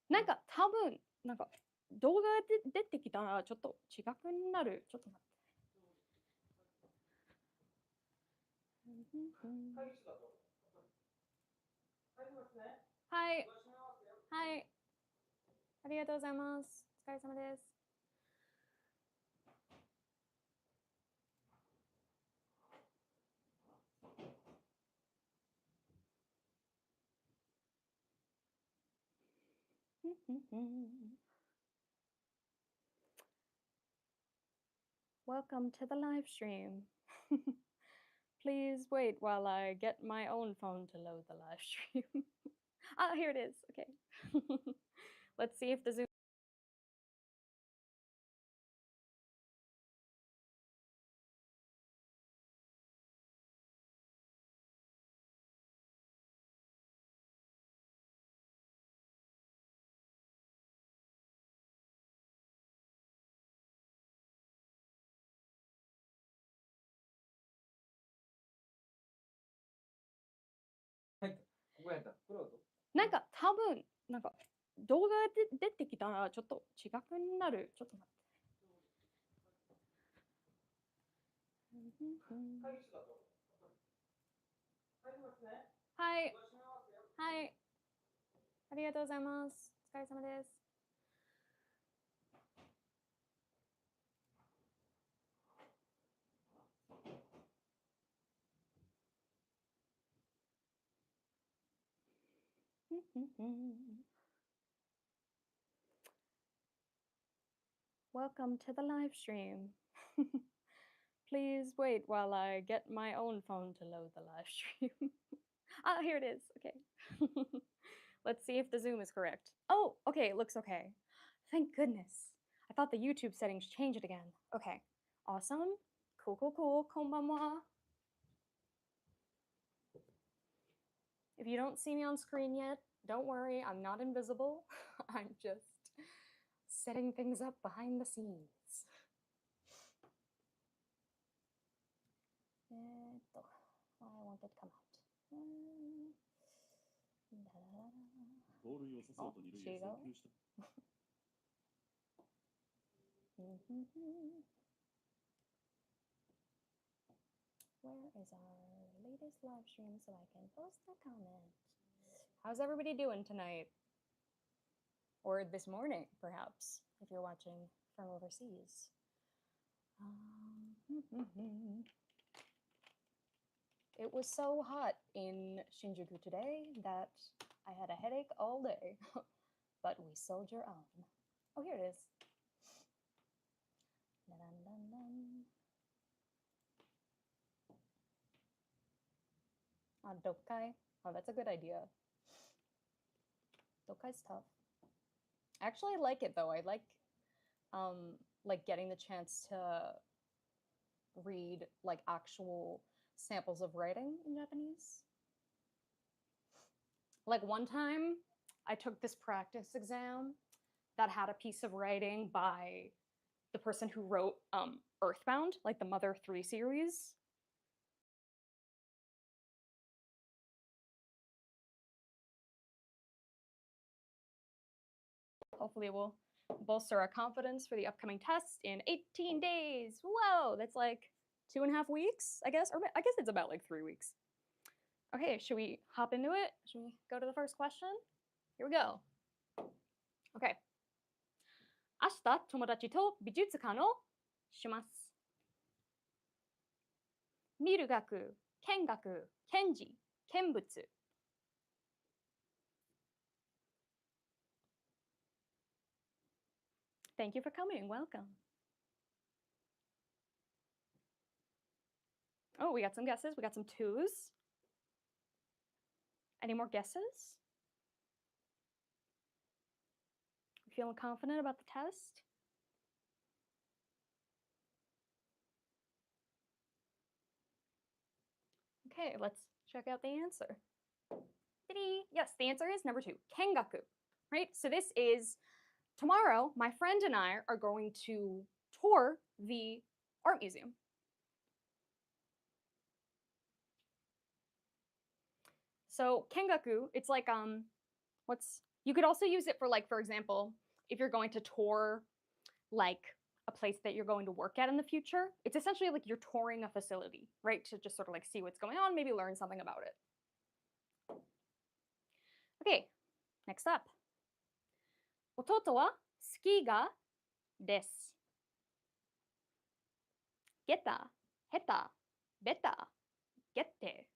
なんか多分なんか動画で出てきたらちょっと違くなる。ちょっと待って。はい。はい。ありがとうございます。お疲れ様です。Welcome to the live stream. Please wait while I get my own phone to load the live stream. Ah, here it is. Okay. Let's see if the Zoom. なんか多分なんか動画で出てきたらちょっと違くなる。ちょっと待って。はい。はい。ありがとうございます。お疲れ様です。Welcome to the live stream. Please wait while I get my own phone to load the live stream. Ah, here it is. Okay. Let's see if the Zoom is correct. Oh, okay, it looks okay. Thank goodness. I thought the YouTube settings changed again. Okay, awesome. Cool, cool, cool. Konbanwa. If you don't see me on screen yet, don't worry, I'm not invisible. I'm just setting things up behind the scenes. I want it to come out. Oh, she go. Where is our latest live stream so I can post a comment? How's everybody doing tonight? Or this morning, perhaps, if you're watching from overseas. It was so hot in Shinjuku today that I had a headache all day, but we soldier on. Oh, here it is. Dokkai. Oh, that's a good idea. Dokkai's tough. I actually like it though. I like getting the chance to read like actual samples of writing in Japanese. Like one time I took this practice exam that had a piece of writing by the person who wrote Earthbound, like the Mother 3 series. Hopefully it will bolster our confidence for the upcoming test in 18 days. Whoa, that's like 2.5 weeks, I guess. Or I guess it's about like 3 weeks. Okay, should we hop into it? Should we go to the first question? Here we go. Okay. 明日友達と美術館をします。見る学、見学、見字、見物。Thank you for coming. Welcome. Oh, we got some guesses. We got some twos. Any more guesses? Feeling confident about the test? Okay, let's check out the answer. Yes, the answer is number 2, kengaku, right? So this is tomorrow, my friend and I are going to tour the art museum. So kengaku, it's like what's You could also use it for, like, for example, if you're going to tour, like, a place that you're going to work at in the future. It's essentially like you're touring a facility, right? To just sort of like see what's going on, maybe learn something about it. Okay, next up. 弟はスキーがです。ゲタ、ヘタ、ベタ、ゲッテ。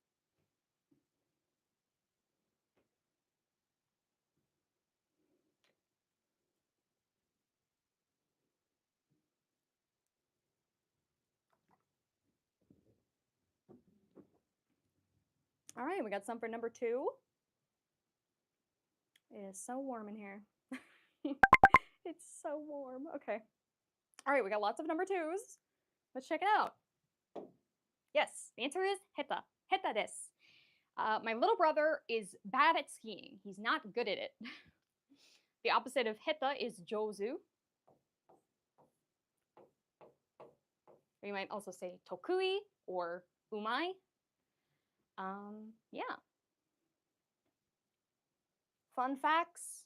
All right, we got some for number 2. It is so warm in here. It's so warm. Okay. All right, we got lots of number 2s. Let's check it out. Yes, the answer is heta. Heta desu. My little brother is bad at skiing. He's not good at it. The opposite of heta is jozu. Or you might also say tokui or umai. Yeah. Fun facts.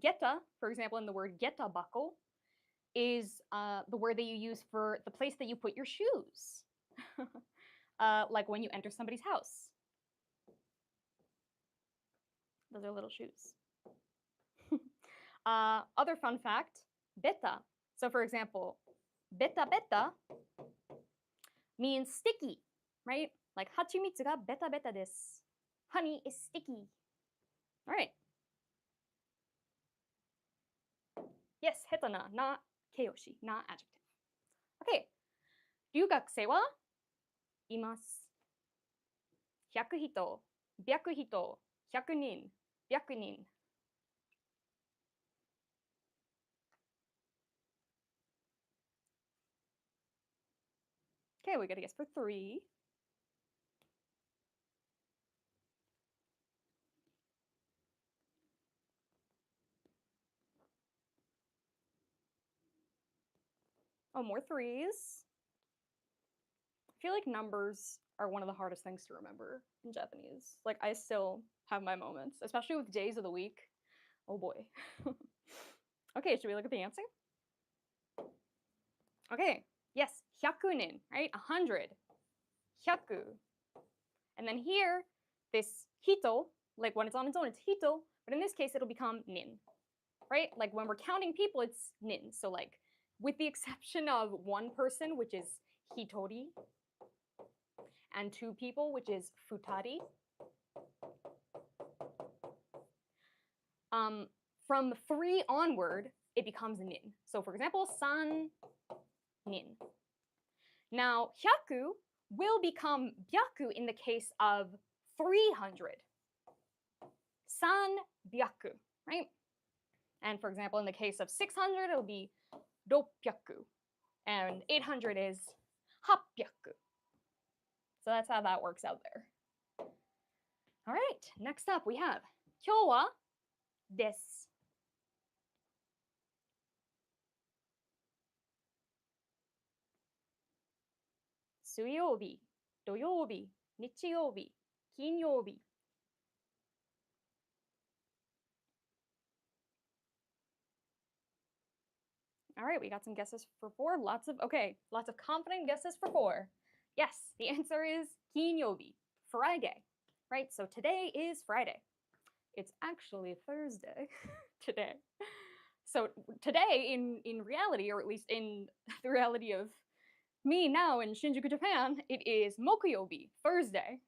Geta, for example, in the word geta bako, is the word that you use for the place that you put your shoes. Like when you enter somebody's house. Those are little shoes. Other fun fact, beta. So for example, beta beta means sticky, right? Like hachimitsu ga beta beta desu. Honey is sticky. All right. Yes, hetana, not keiyoshi, not adjective. Okay. 留学生はいます。100人、100人、100人、100人。Okay, we got a guess for 3. Oh, more 3s. I feel like numbers are one of the hardest things to remember in Japanese. Like, I still have my moments, especially with days of the week. Oh boy. Okay, should we look at the answer? Okay, yes, 100nin, right? 100. 100. And then here, this hito, like when it's on its own, it's hito, but in this case, it'll become nin, right? Like when we're counting people, it's nin. So like, with the exception of one person, which is hitori, and 2 people, which is futari, from 3 onward, it becomes nin. So for example, san nin. Now, hyaku will become byaku in the case of 300. San byaku, right? And for example, in the case of 600, it'll be ropyaku. And 800 is hapyaku. So that's how that works out there. All right, next up we have 今日はです。水曜日、土曜日、日曜日、金曜日。All right, we got some guesses for 4. Lots of confident guesses for 4. Yes, the answer is 金曜日, Friday, right? So today is Friday. It's actually Thursday today. So today, in reality, or at least in the reality of me now in Shinjuku, Japan, it is mokuyobi, Thursday.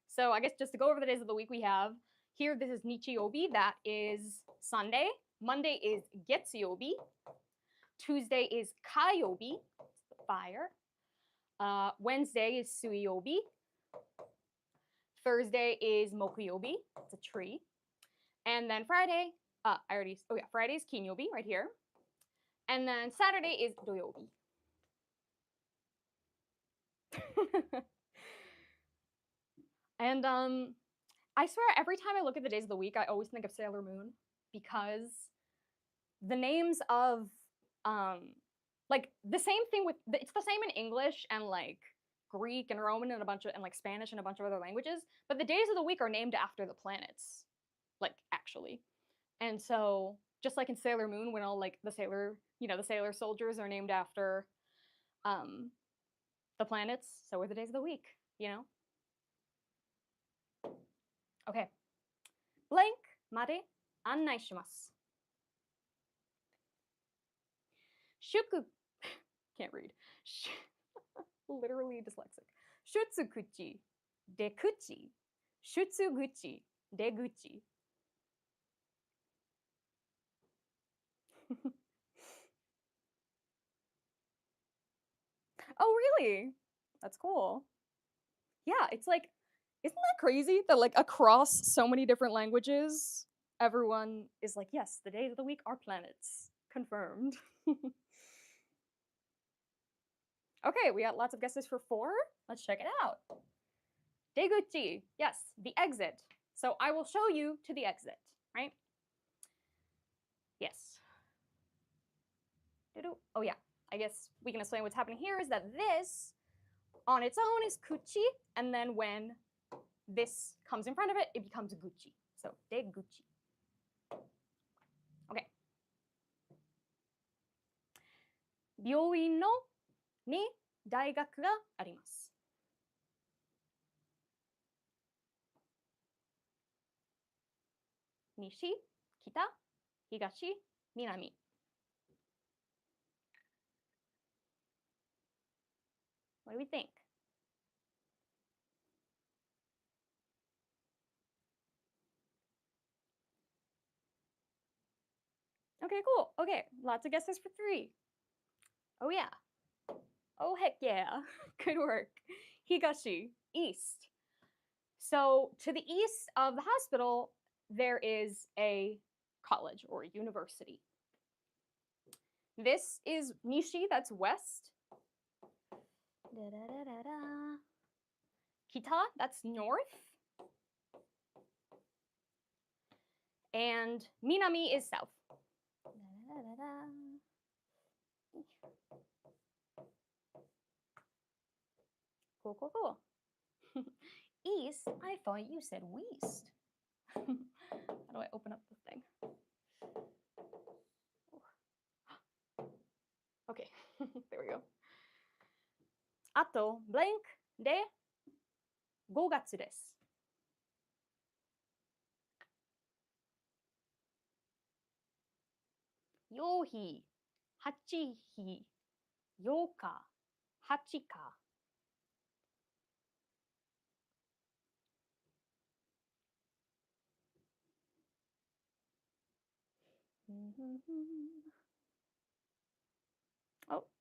So I guess just to go over the days of the week we have, here this is nichiyobi, that is Sunday. Monday is getsuyobi. Tuesday is kayobi, the fire. Wednesday is suiyobi. Thursday is mokuyobi, it's a tree. And then Friday, Friday is kinyobi, right here. And then Saturday is doyobi. And I swear every time I look at the days of the week, I always think of Sailor Moon, because the names of like the same thing with it's the same in English and like Greek and Roman and like Spanish and a bunch of other languages, but the days of the week are named after the planets. like actually. And so just like in Sailor Moon, when all like the sailor, the sailor soldiers are named after the planets, so are the days of the week, Okay. Blank まで案内します。祝 can't read. Literally dyslexic. 出口、出口、出口、出口。Oh, really? That's cool. Yeah, it's like, isn't that crazy that like across so many different languages, everyone is like, yes, the days of the week are planets. Confirmed. Okay, we got lots of guesses for 4. Let's check it out. Deguchi, yes, the exit. So I will show you to the exit, right? Yes. Oh yeah, I guess we can explain what's happening here is that this on its own is kuchi, and then when this comes in front of it, it becomes guchi. So deguchi. Okay. 病院のに大学があります。西、北、東、南。What do we think? Okay, cool. Okay, lots of guesses for 3. Oh yeah. Oh heck yeah. Good work. Higashi, east. So to the east of the hospital, there is a college or a university. This is Nishi, that's west. Kita, that's north. And Minami is south. Cool, cool, cool. East? I thought you said west. How do I open up the thing? Okay, there we go. あと、blank で5月です。4日、8日、8日、8日。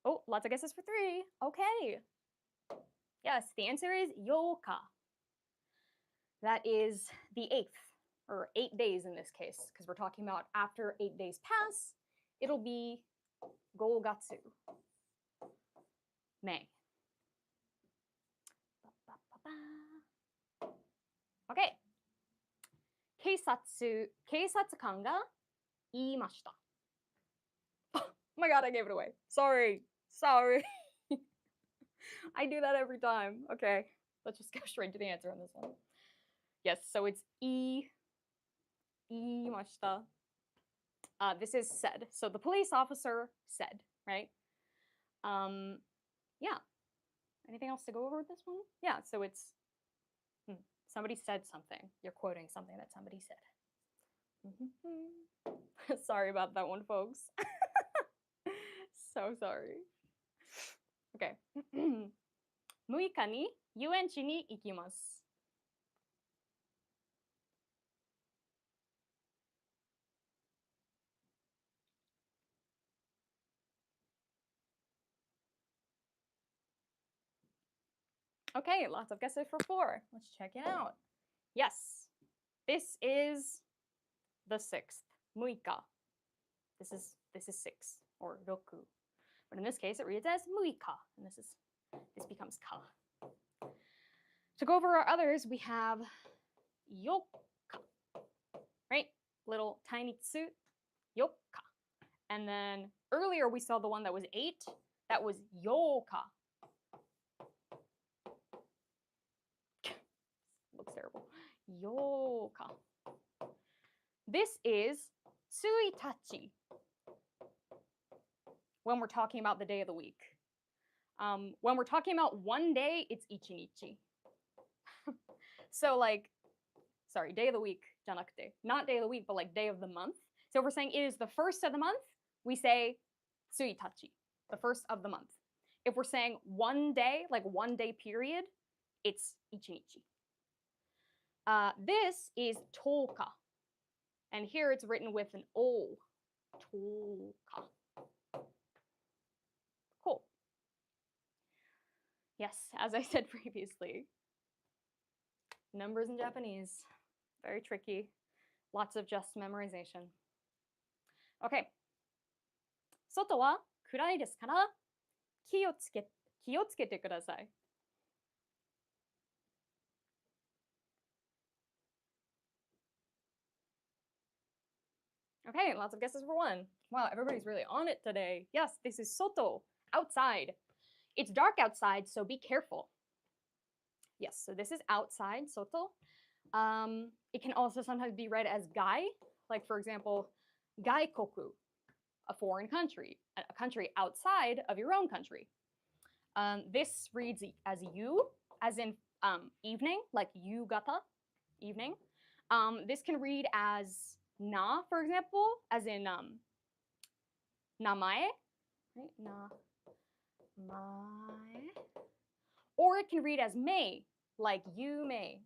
Oh, lots of guesses for 3. Okay. Yes, the answer is 8日. That is the 8th, or 8 days in this case, because we're talking about after 8 days pass, it'll be 5月, May. Okay. 警察官が言いました。Oh my god, I gave it away. Sorry. I do that every time. Okay, let's just go straight to the answer on this one. Yes, so it's 言いました. This is said. So the police officer said, right? Yeah. Anything else to go over with this one? Yeah, so it's somebody said something. You're quoting something that somebody said. Sorry about that one, folks. So sorry. Okay. 6日に遊園地に行きます。Okay, lots of guesses for 4. Let's check it out. Yes, this is the 6th, 6日. This is 6 or roku. But in this case, it reads as 6日, and this becomes ka. To go over our others, we have 4日, right? Little tiny tsu, 4日. And then earlier we saw the one that was 8. That was 8日. Looks terrible. 8日. This is tsuitachi when we're talking about the day of the week. When we're talking about one day, it's ichinichi. So like, sorry, day of the week, じゃなくて, not day of the week, but like day of the month. So if we're saying it is the first of the month, we say tsuitachi, the first of the month. If we're saying one day, like one day period, it's ichinichi. This is toka. And here it's written with an O. Toka. Cool. Yes, as I said previously, numbers in Japanese, very tricky. Lots of just memorization. Okay. 外は暗いですから気をつけてください。Okay, lots of guesses for one. Wow, everybody's really on it today. Yes, this is soto, outside. It's dark outside, so be careful. Yes, so this is outside, soto. It can also sometimes be read as gai, like for example, gaikoku, a foreign country, a country outside of your own country. This reads as you, as in evening, like yugata, evening. This can read as na, for example, as in namae, right? Namae. Or it can read as may, like you may.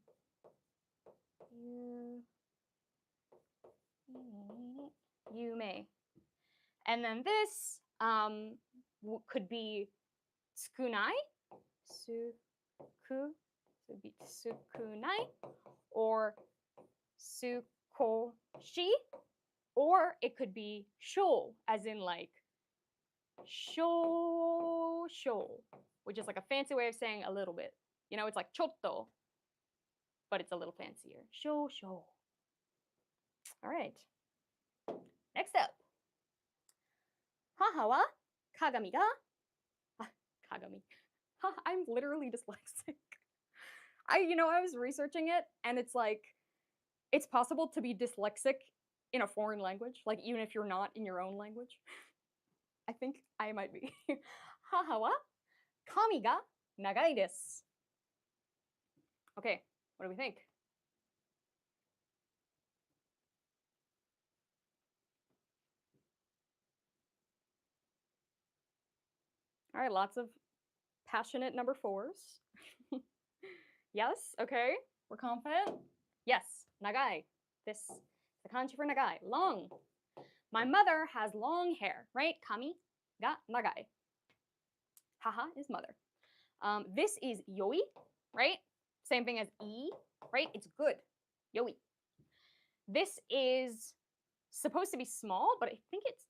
You may. And then this could be tsukunai, so it would be tsukunai, or tsukoshi, or it could be sho, as in like sho, which is like a fancy way of saying a little bit. You know, it's like chotto, but it's a little fancier. Sho. All right. Next up. 母は鏡が、鏡. I'm literally dyslexic. I was researching it, and it's like, it's possible to be dyslexic in a foreign language, like even if you're not in your own language. I think I might be. 母は髪が長いです. Okay, what do we think? All right, lots of passionate number 4s. Yes, okay, we're confident. Yes, nagai. This is the kanji for nagai, long. My mother has long hair, right? Kami ga nagai. Haha is mother. This is yoi, right? Same thing as e, right? It's good. Yoi. This is supposed to be small, but I think it's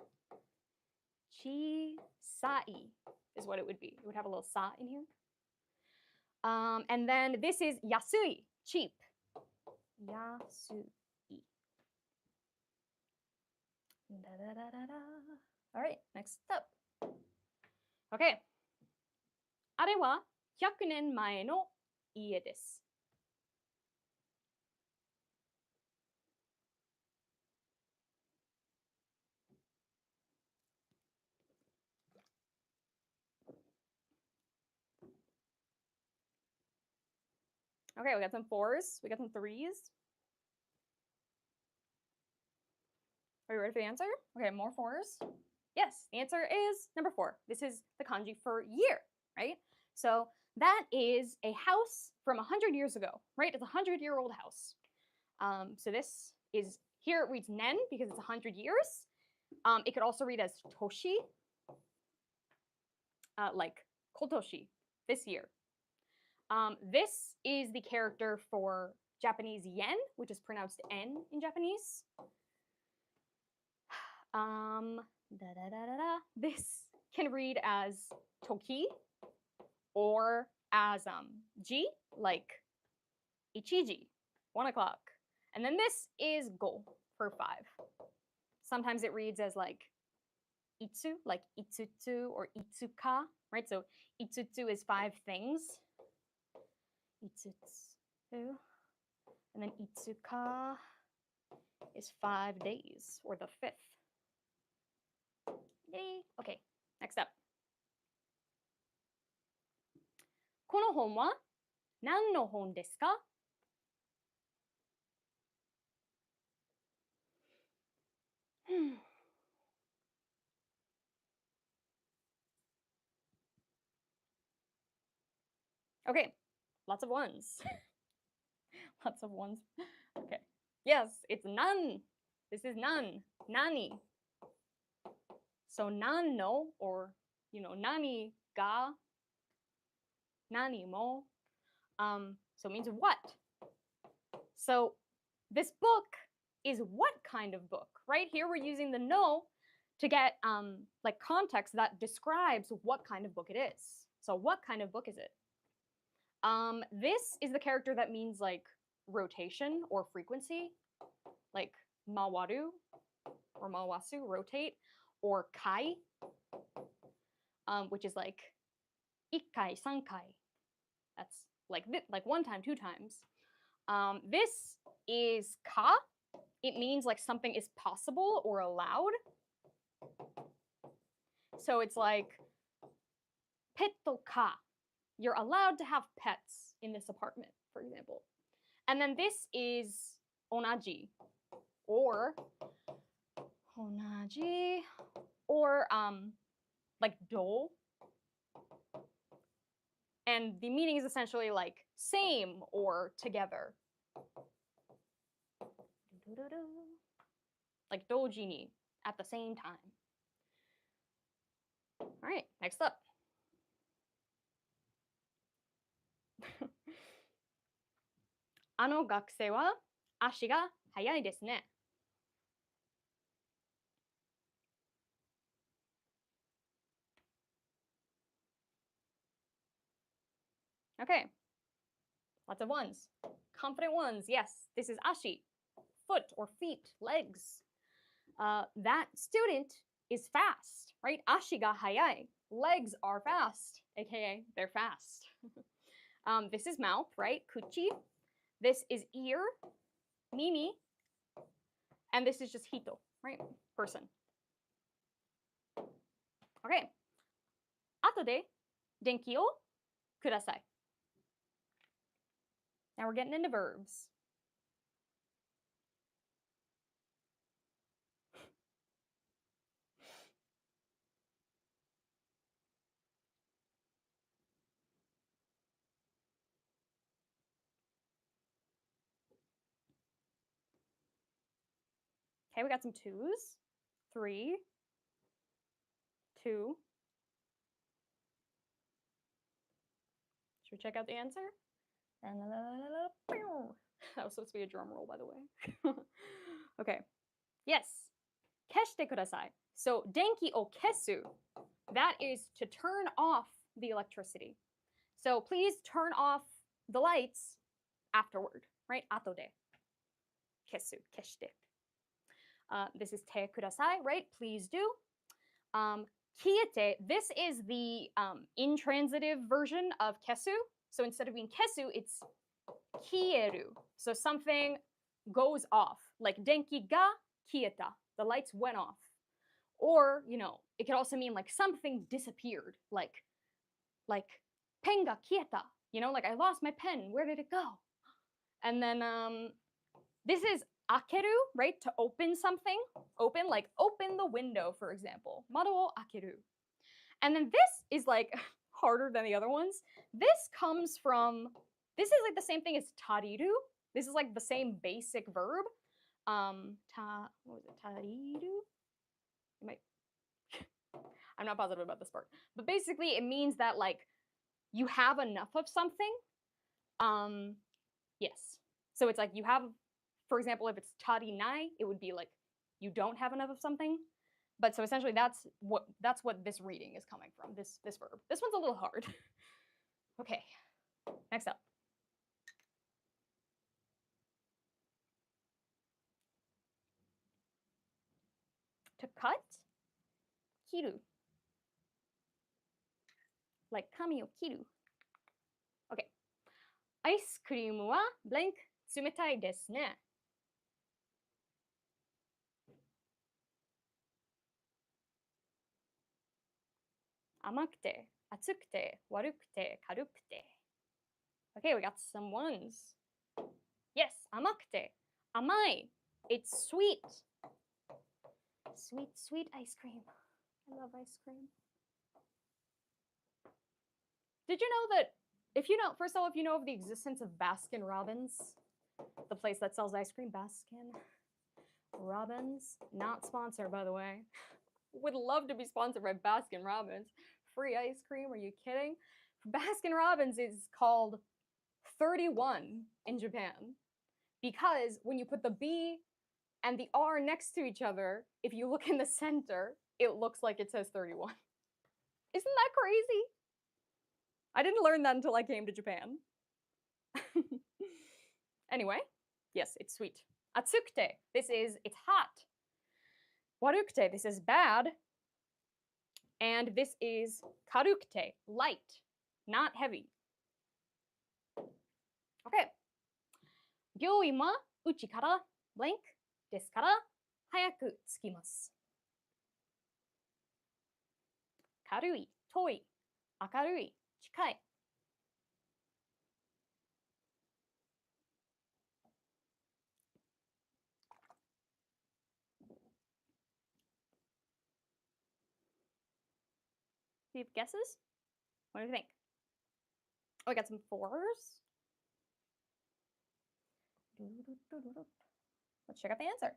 chisai is what it would be. It would have a little sa in here. And then this is yasui, cheap. Yasui. All right, next up. Okay. あれは100年前の家です. Okay, we got some 4s, we got some 3s. Are you ready for the answer? Okay, more 4s. Yes, the answer is number 4. This is the kanji for year, right? So that is a house from 100 years ago, right? It's a 100-year-old house. So this is, here it reads nen because it's 100 years. It could also read as toshi, like kotoshi, this year. This is the character for Japanese yen, which is pronounced n in Japanese. This can read as toki or as ji, like ichiji, 1 o'clock. And then this is go for 5. Sometimes it reads as like itsu, like itsutsu or itsuka, right? So itsutsu is 5 things. Itsutsu. And then itsuka is 5 days, or the 5th. Yay. Okay, next up. この本は何の本ですか? Okay, lots of ones. Lots of ones. Okay. Yes, it's nan. This is nan. Nani. So nan no, or nani ga, nani mo. So it means what. So this book is what kind of book, right? Here we're using the no to get like context that describes what kind of book it is. So what kind of book is it? This is the character that means like rotation or frequency, like mawaru or mawasu, rotate, or kai, which is like ikkai, sankai. That's like one time, 2 times. This is ka. It means like something is possible or allowed. So it's like petto ka. You're allowed to have pets in this apartment, for example. And then this is onaji, or onaji, or like do. And the meaning is essentially like same or together. Like doji ni, at the same time. All right, next up. あの学生は足が速いですね。Okay, lots of ones. Confident ones, yes. This is ashi, foot or feet, legs. That student is fast, right? Ashi ga hayai. Legs are fast, aka they're fast. This is mouth, right? Kuchi. This is ear, mimi. And this is just hito, right? Person. Okay. 後で電気をください. Now we're getting into verbs. Okay, we got some 2s. 3, 2. Should we check out the answer? That was supposed to be a drum roll, by the way. Okay. Yes. Keshite kudasai. So denki o kesu. That is to turn off the electricity. So please turn off the lights afterward, right? Ato de. Kesu, keshite. This is te kudasai, right? Please do. Kiete, this is the intransitive version of kesu. So instead of being kesu, it's kieru. So something goes off, like denki ga kieta. The lights went off. Or, it could also mean like something disappeared, like pen ga kieta. Like I lost my pen. Where did it go? And then this is akeru, right? To open something. Open, like open the window, for example. Mado o akeru. And then this is like harder than the other ones. This is like the same thing as tariru. This is like the same basic verb. What was it? Tariru? You might. I'm not positive about this part. But basically it means that like you have enough of something. Yes. So it's like you have, for example, if it's tarinai, it would be like you don't have enough of something. But so essentially that's what this reading is coming from, this verb. This one's a little hard. Okay, next up. To cut, kiru. Like kami o kiru. Okay. アイスクリームはblank 冷たいですね.甘くて、熱くて、悪くて、軽くて. Okay, we got some ones. Yes, 甘くて, amai. It's sweet. Sweet, sweet ice cream. I love ice cream. Did you know that if you know, first of all, if you know of the existence of Baskin Robbins, the place that sells ice cream, Baskin Robbins, not sponsored, by the way. Would love to be sponsored by Baskin Robbins. Free ice cream, are you kidding? Baskin Robbins is called 31 in Japan because when you put the B and the R next to each other, if you look in the center, it looks like it says 31. Isn't that crazy? I didn't learn that until I came to Japan. Anyway, yes, it's sweet. Atsukute, it's hot. Warukute, this is bad. And this is karukute, light, not heavy. Okay. 病院はうちから blank ですから早く着きます。軽い、遠い、明るい、近い。Do you have guesses? What do you think? Oh, we got some fours. Let's check out the answer.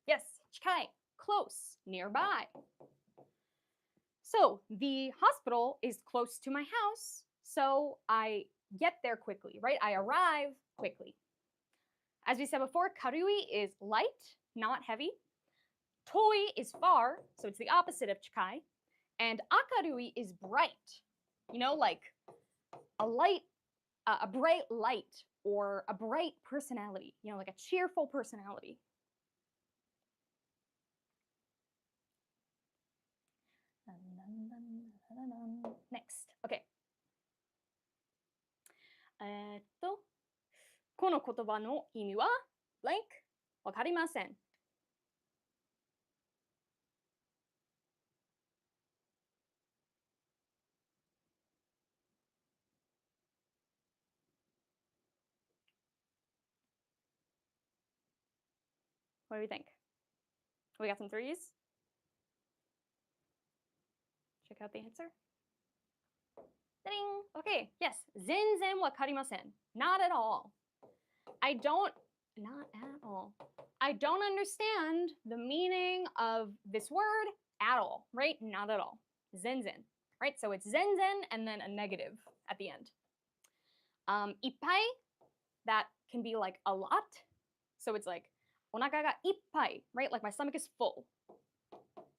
Yes, 近い, close, nearby. So the hospital is close to my house, so I get there quickly, right? I arrive quickly. As we said before, karui is light, not heavy. Toi is far, so it's the opposite of chikai. And akarui is bright. You know, like a light, a bright light, or a bright personality. You know, like a cheerful personality. Next. Okay. この言葉の意味は blank わかりません。What do you think? We got some threes? Check out the answer. Ding! Okay, yes. 全然わかりません. Not at all. Not at all. I don't understand the meaning of this word at all, right? Not at all. 全然, right? So it's 全然 and then a negative at the end. いっぱい, that can be like a lot. So it's like お腹がいっぱい, right? Like my stomach is full.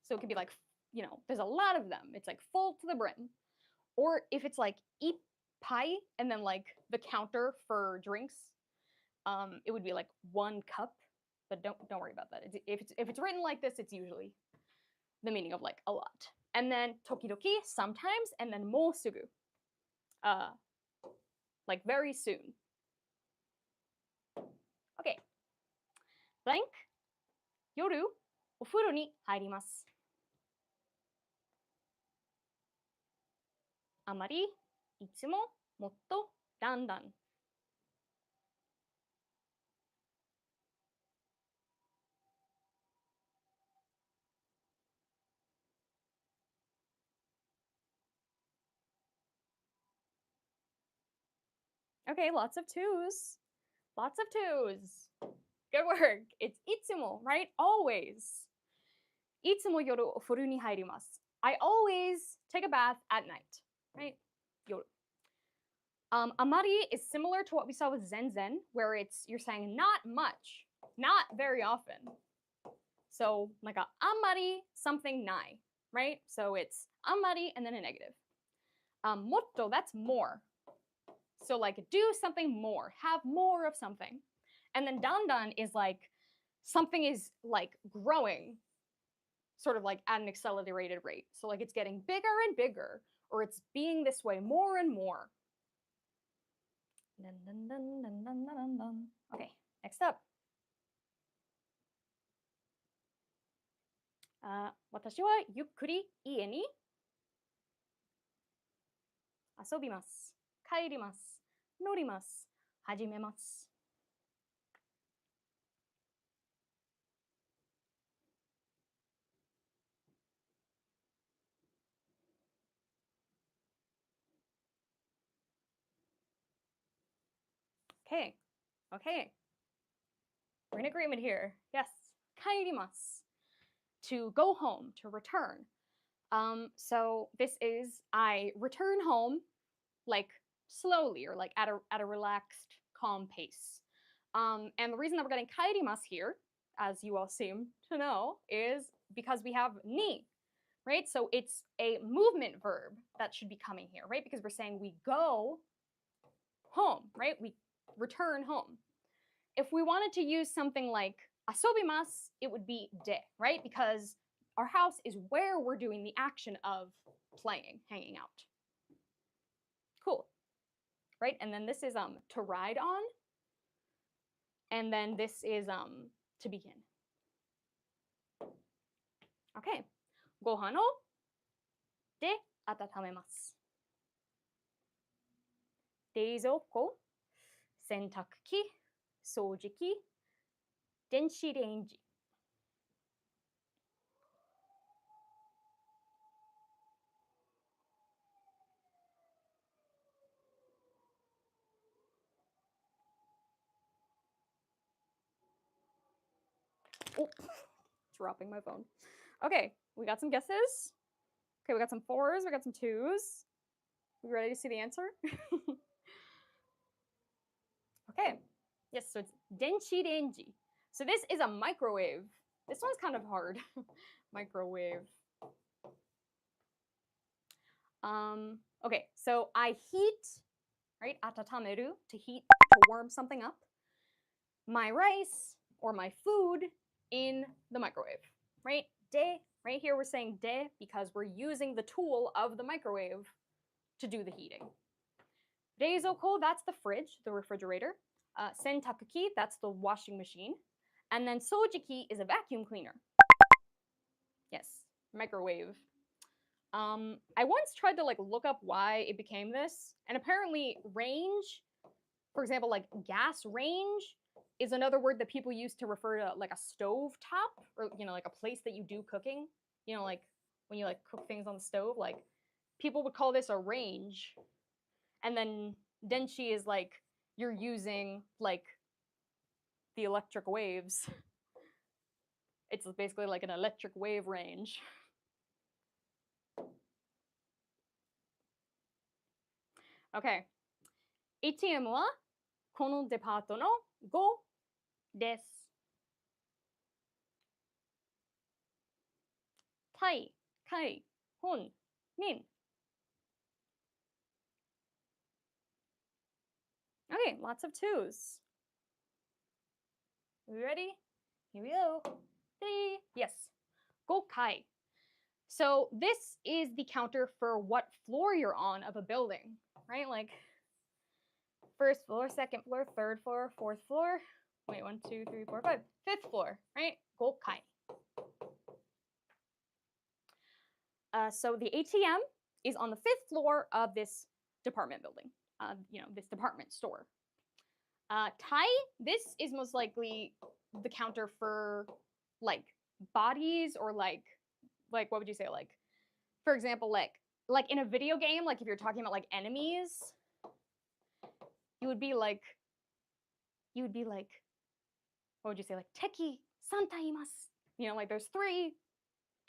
So it could be like, you know, there's a lot of them. It's like full to the brim. Or if it's like いっぱい and then like the counter for drinks, it would be like 1 cup. But don't worry about that. If it's written like this, it's usually the meaning of like a lot. And then tokidoki, sometimes, and then もうすぐ, like very soon. Okay. Blank. 夜お風呂に入ります。あまり、いつも、もっと、だんだん。Okay, lots of twos. Lots of twos. Good work. It's いつも, right? Always. いつも夜お風呂に入ります. I always take a bath at night, right? 夜. Amari is similar to what we saw with zenzen, where you're saying not much, not very often. So like a amari, something nai, right? So it's amari and then a negative. Motto, that's more. So like do something more, have more of something. And then dandan is like something is like growing, sort of like at an accelerated rate. So like it's getting bigger and bigger, or it's being this way more and more. Dun, dun, dun, dun, dun, dun, dun. Okay, next up. 私はゆっくり家に遊びます。帰ります。乗ります。始めます。Okay, okay. We're in agreement here. Yes, 帰ります. To go home, to return. So this is I return home like slowly or like at a relaxed, calm pace. And the reason that we're getting 帰ります here, as you all seem to know, is because we have ni, right? So it's a movement verb that should be coming here, right? Because we're saying we go home, right? We return home. If we wanted to use something like 遊びます, it would be de, right? Because our house is where we're doing the action of playing, hanging out. Cool, right? And then this is to ride on, and then this is to begin. Okay, ご飯をで温めます。冷蔵庫、洗濯機、掃除機、電子レンジ。Oh, dropping my phone. Okay, we got some guesses. Okay, we got some 4s, we got some 2s. We ready to see the answer? Okay, yes, so it's 電子レンジ. So this is a microwave. This one's kind of hard. Microwave. Okay, so I heat, right? 温める, to heat, to warm something up. My rice or my food in the microwave, right? De, right here we're saying de because we're using the tool of the microwave to do the heating. 冷蔵庫, that's the fridge, the refrigerator. 洗濯機, that's the washing machine. And then 掃除機 is a vacuum cleaner. Yes, microwave. I once tried to look up why it became this, and apparently range, for example, like gas range, is another word that people use to refer to like a stove top, or like a place that you do cooking. Like when you cook things on the stove, like people would call this a range. And then denshi is like you're using like the electric waves. It's basically like an electric wave range. Okay. ATM はこのデパートの5です。タイ、貝、本、min. Okay, lots of 2s. We ready? Here we go. 3. Yes. 5階. So this is the counter for what floor you're on of a building, right? Like first floor, second floor, third floor, fourth floor. Wait, 1, 2, 3, 4, 5. Fifth floor, right? 5階. So the ATM is on the 5th floor of this department building, this department store. Tai, this is most likely the counter for like bodies or like what would you say, like for example, like in a video game, like if you're talking about like enemies, you would be like what would you say, like teki santa imasu, like there's 3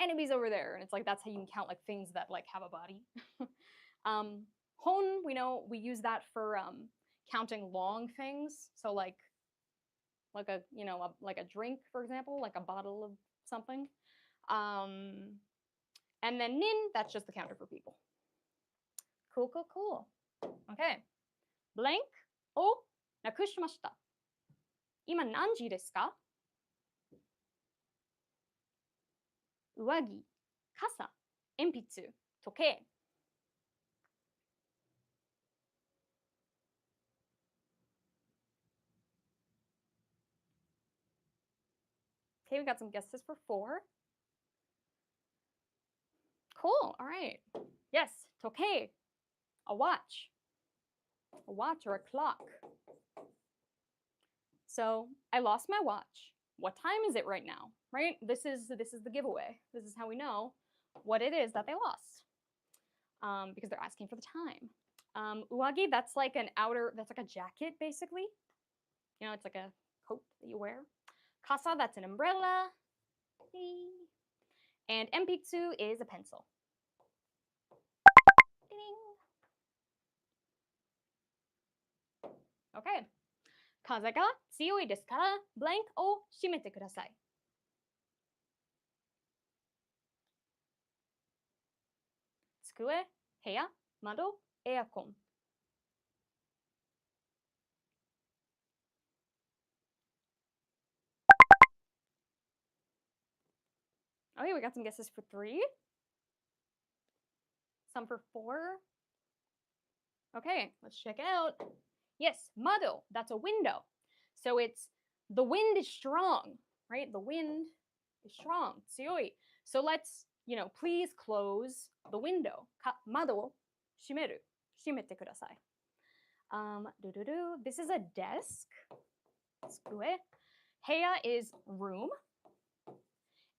enemies over there, and it's like that's how you can count like things that like have a body. Hon, we know we use that for counting long things, so like a like a drink, for example, like a bottle of something. And then nin, that's just the counter for people. Cool, cool, cool. Okay. Blank をなくしました。今何時ですか？上着、傘、鉛筆、時計。Okay, we got some guesses for 4. Cool, all right. Yes, 時計. A watch or a clock. So I lost my watch. What time is it right now? Right? This is the giveaway. This is how we know what it is that they lost. Because they're asking for the time. Uwagi, that's like an outer, that's like a jacket basically. You know, it's like a coat that you wear. Kasa, that's an umbrella. And enpitsu is a pencil. Okay. 風が強いですから、blank を閉めてください。机、部屋、窓、エアコン。Okay, we got some guesses for 3. Some for 4. Okay, let's check it out. Yes, mado, that's a window. So it's the wind is strong, right? The wind is strong, 強い. So let's, please close the window. 窓を閉める。閉めてください。This is a desk. 机。部屋 is room.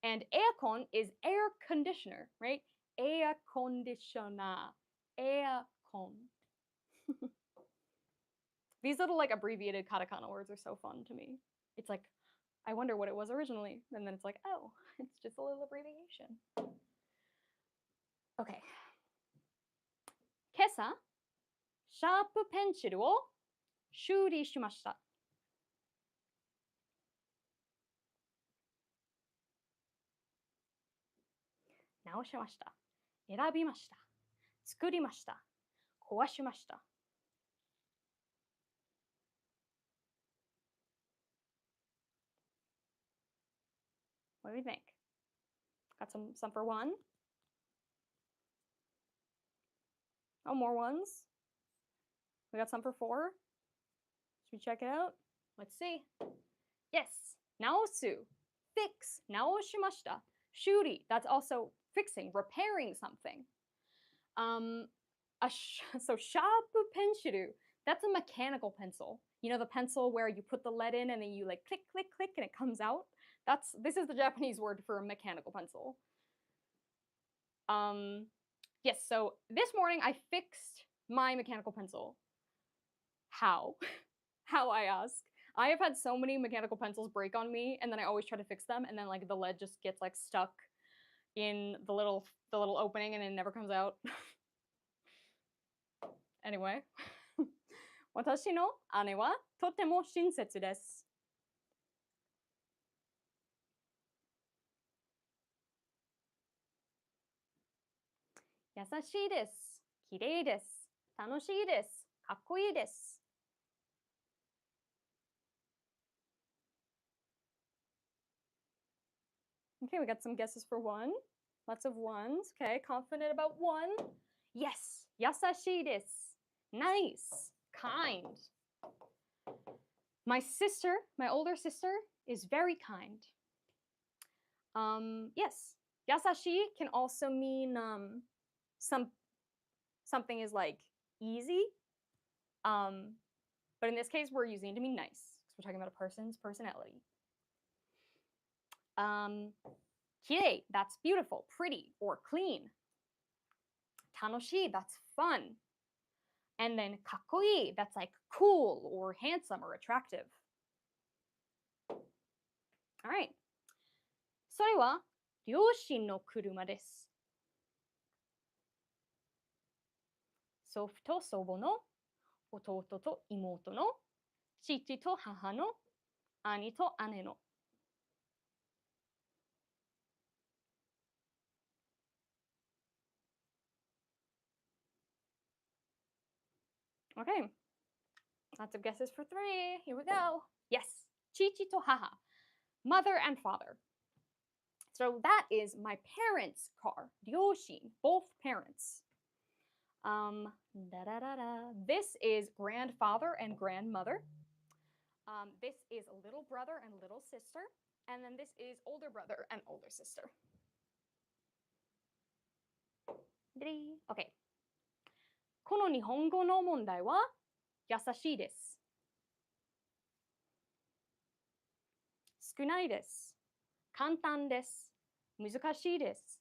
And aircon is air conditioner, right? Air conditioner. Aircon. These little like abbreviated katakana words are so fun to me. It's like, I wonder what it was originally. And then it's like, oh, it's just a little abbreviation. Okay. 今朝、シャープペンシルを修理しました。直しました。選びました。作りました。壊しました。What do we think? Got some for 1? Oh, more ones. We got some for 4. Should we check it out? Let's see. Yes. 直す. Fix. 直しました. 修理. That's also fixing, repairing something. So sharp pencil. That's a mechanical pencil. You know the pencil where you put the lead in and then you like click, click, click and it comes out? This is the Japanese word for a mechanical pencil. Yes, so this morning I fixed my mechanical pencil. How? How, I ask. I have had so many mechanical pencils break on me, and then I always try to fix them, and then like the lead just gets like stuck in the little opening and it never comes out. Anyway. 私の姉はとても親切です。優しいです。綺麗です。楽しいです。かっこいいです。Okay, we got some guesses for 1. Lots of ones. Okay, confident about 1. Yes, 優しいです。Nice, kind. My sister, my older sister, is very kind. Yes, 優しい can also mean something is like easy. But in this case, we're using it to mean nice because we're talking about a person's personality. 綺麗, that's beautiful, pretty, or clean. 楽しい, that's fun. And then かっこいい, that's like cool or handsome or attractive. All right. それは両親の車です。祖父と祖母の弟と妹の父と母の兄と姉の。Okay. Lots of guesses for 3. Here we go. Yes. 父と母. Mother and father. So that is my parents' car. 両親. Both parents. This is grandfather and grandmother. This is little brother and little sister. And then this is older brother and older sister. Okay. この日本語の問題は優しいです。少ないです。簡単です。難しいです。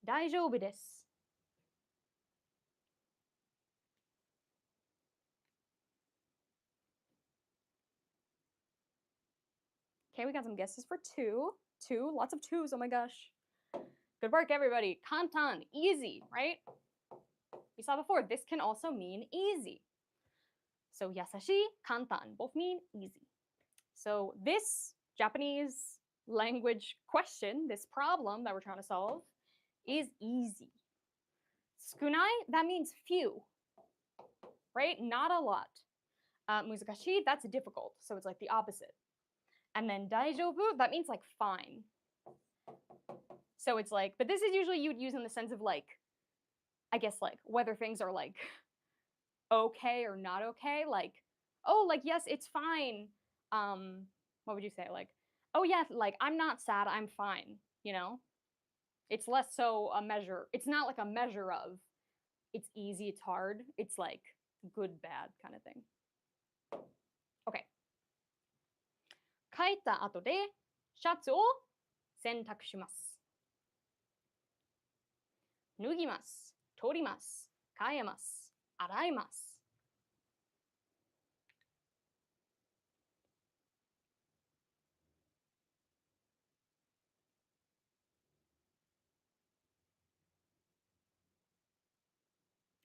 大丈夫です。Okay, we got some guesses for two. Two, lots of twos, oh my gosh. Good work, everybody. Kantan, easy, right? We saw before, this can also mean easy. So yasashi, kantan, both mean easy. So this Japanese language question, this problem that we're trying to solve, is easy. Tsukunai, that means few, right? Not a lot. Muzakashi, that's difficult, so it's like the opposite. And then daijoubu, that means like fine. So it's like, but this is usually you'd use in the sense of like, I guess like whether things are like okay or not okay. Like, oh, like yes, it's fine. What would you say? Like, oh yeah, like I'm not sad, I'm fine. You know, it's less so a measure. It's not like a measure of it's easy, it's hard. It's like good, bad kind of thing. Okay. 書いた後でシャツを洗濯します。脱ぎます。取ります。変えます。洗います。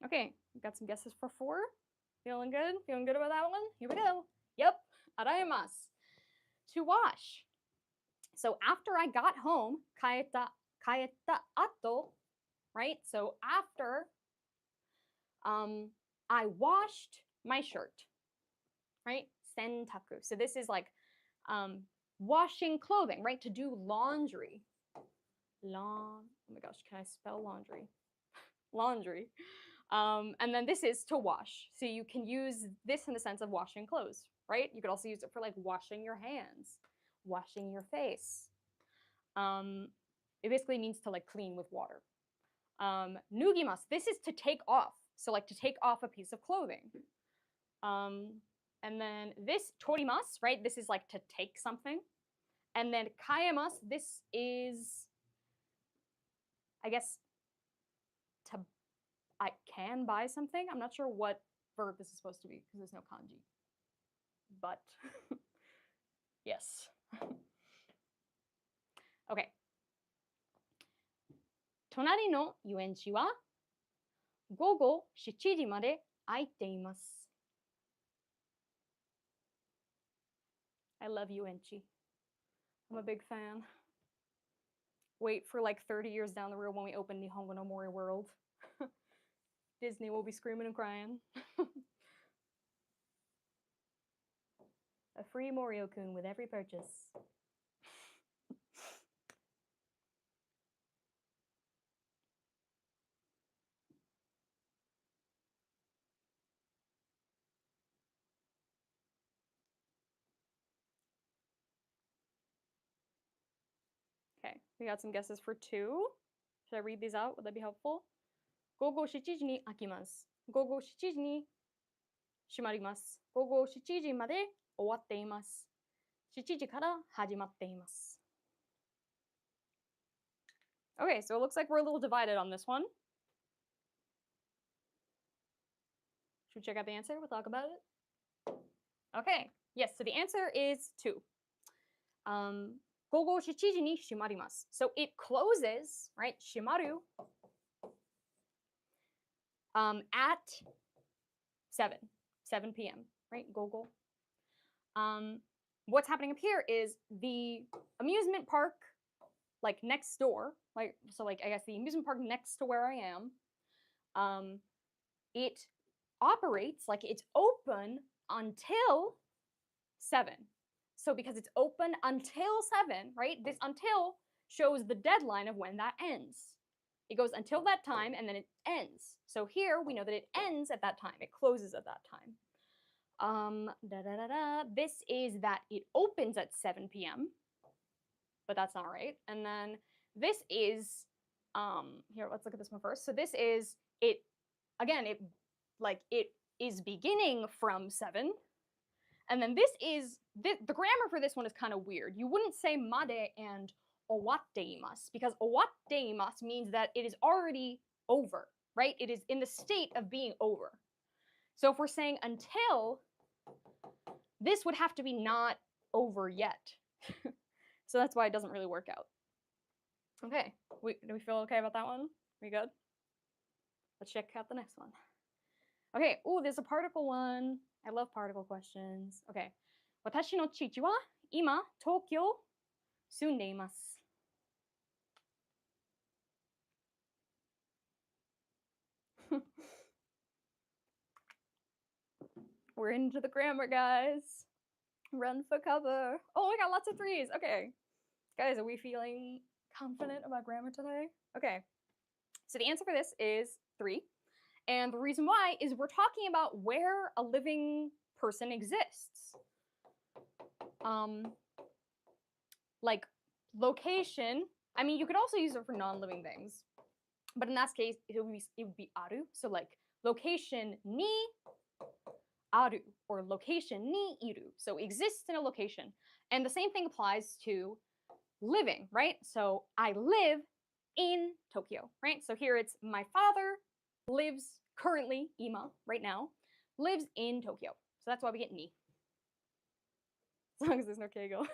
Okay, we've got some guesses for 4. Feeling good? Feeling good about that one? Here we go. Yep, araimasu. To wash. So after I got home, kaeta ato, right? So after I washed my shirt, right? Sentaku. So this is like washing clothing, right? To do laundry. Oh my gosh, can I spell laundry? Laundry. And then this is to wash. So you can use this in the sense of washing clothes, right? You could also use it for like washing your hands, washing your face. It basically means to like clean with water. Nugimas, this is to take off. So like to take off a piece of clothing. And then this torimas, right? This is like to take something. And then kaemas, this is, I guess, to I can buy something. I'm not sure what verb this is supposed to be because there's no kanji. But yes. Okay. 隣の遊園地は午後7時まで開いています。I love Yuenchi. I'm a big fan. Wait for like 30 years down the road when we open Nihongo no Mori World. Disney will be screaming and crying. A free Morio-kun with every purchase. Okay, we got some guesses for 2. Should I read these out? Would that be helpful? 午後7時に開きます。午後7時に閉まります。午後7時まで終わっています。7時から始まっています。Okay, so it looks like we're a little divided on this one. Should we check out the answer? We'll talk about it. Okay, yes, so the answer is 2. 午後7時に閉まります。So it closes, right? 閉まる at 7 p.m., right? Gogo. What's happening up here is the amusement park, like next door, like so, like I guess the amusement park next to where I am, it operates like it's open until 7. So because it's open until 7, right? This until shows the deadline of when that ends. It goes until that time and then it ends. So here we know that it ends at that time. It closes at that time. This is that it opens at 7 p.m. But that's not right. And then this is here, let's look at this one first. So this is it again, it like it is beginning from 7. And then the grammar for this one is kind of weird. You wouldn't say made and owatteimasu because owatteimasu means that it is already over, right? It is in the state of being over. So if we're saying until, this would have to be not over yet. So that's why it doesn't really work out. Okay, do we feel okay about that one? We good? Let's check out the next one. Okay, oh, there's a particle one. I love particle questions. Okay. 私の父は今、東京住んでいます。We're into the grammar, guys. Run for cover. Oh, we got lots of 3s. Okay. Guys, are we feeling confident about grammar today? Okay. So the answer for this is 3. And the reason why is we're talking about where a living person exists. Like location. I mean, you could also use it for non-living things. But in that case, it would be aru. So like location ni aru or location ni iru. So exists in a location. And the same thing applies to living, right? So I live in Tokyo, right? So here it's my father lives currently, ima, right now, lives in Tokyo. So that's why we get ni. As long as there's no keigo.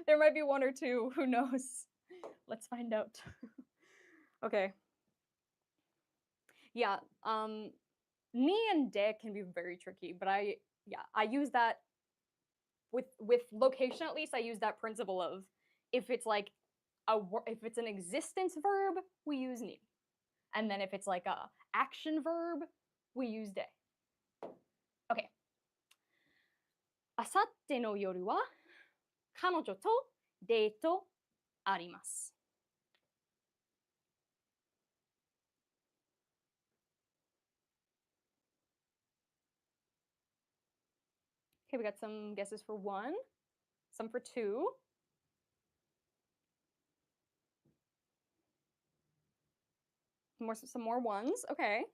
There might be 1 or 2, who knows? Let's find out. Okay. Yeah, ni and de can be very tricky, but I use that with location at least. I use that principle of if it's like if it's an existence verb, we use ni. And then if it's like a action verb, we use de. Okay. あさっての夜は彼女とデートあります。Okay, we got some guesses for 1, some for 2. Some more 1s. Okay.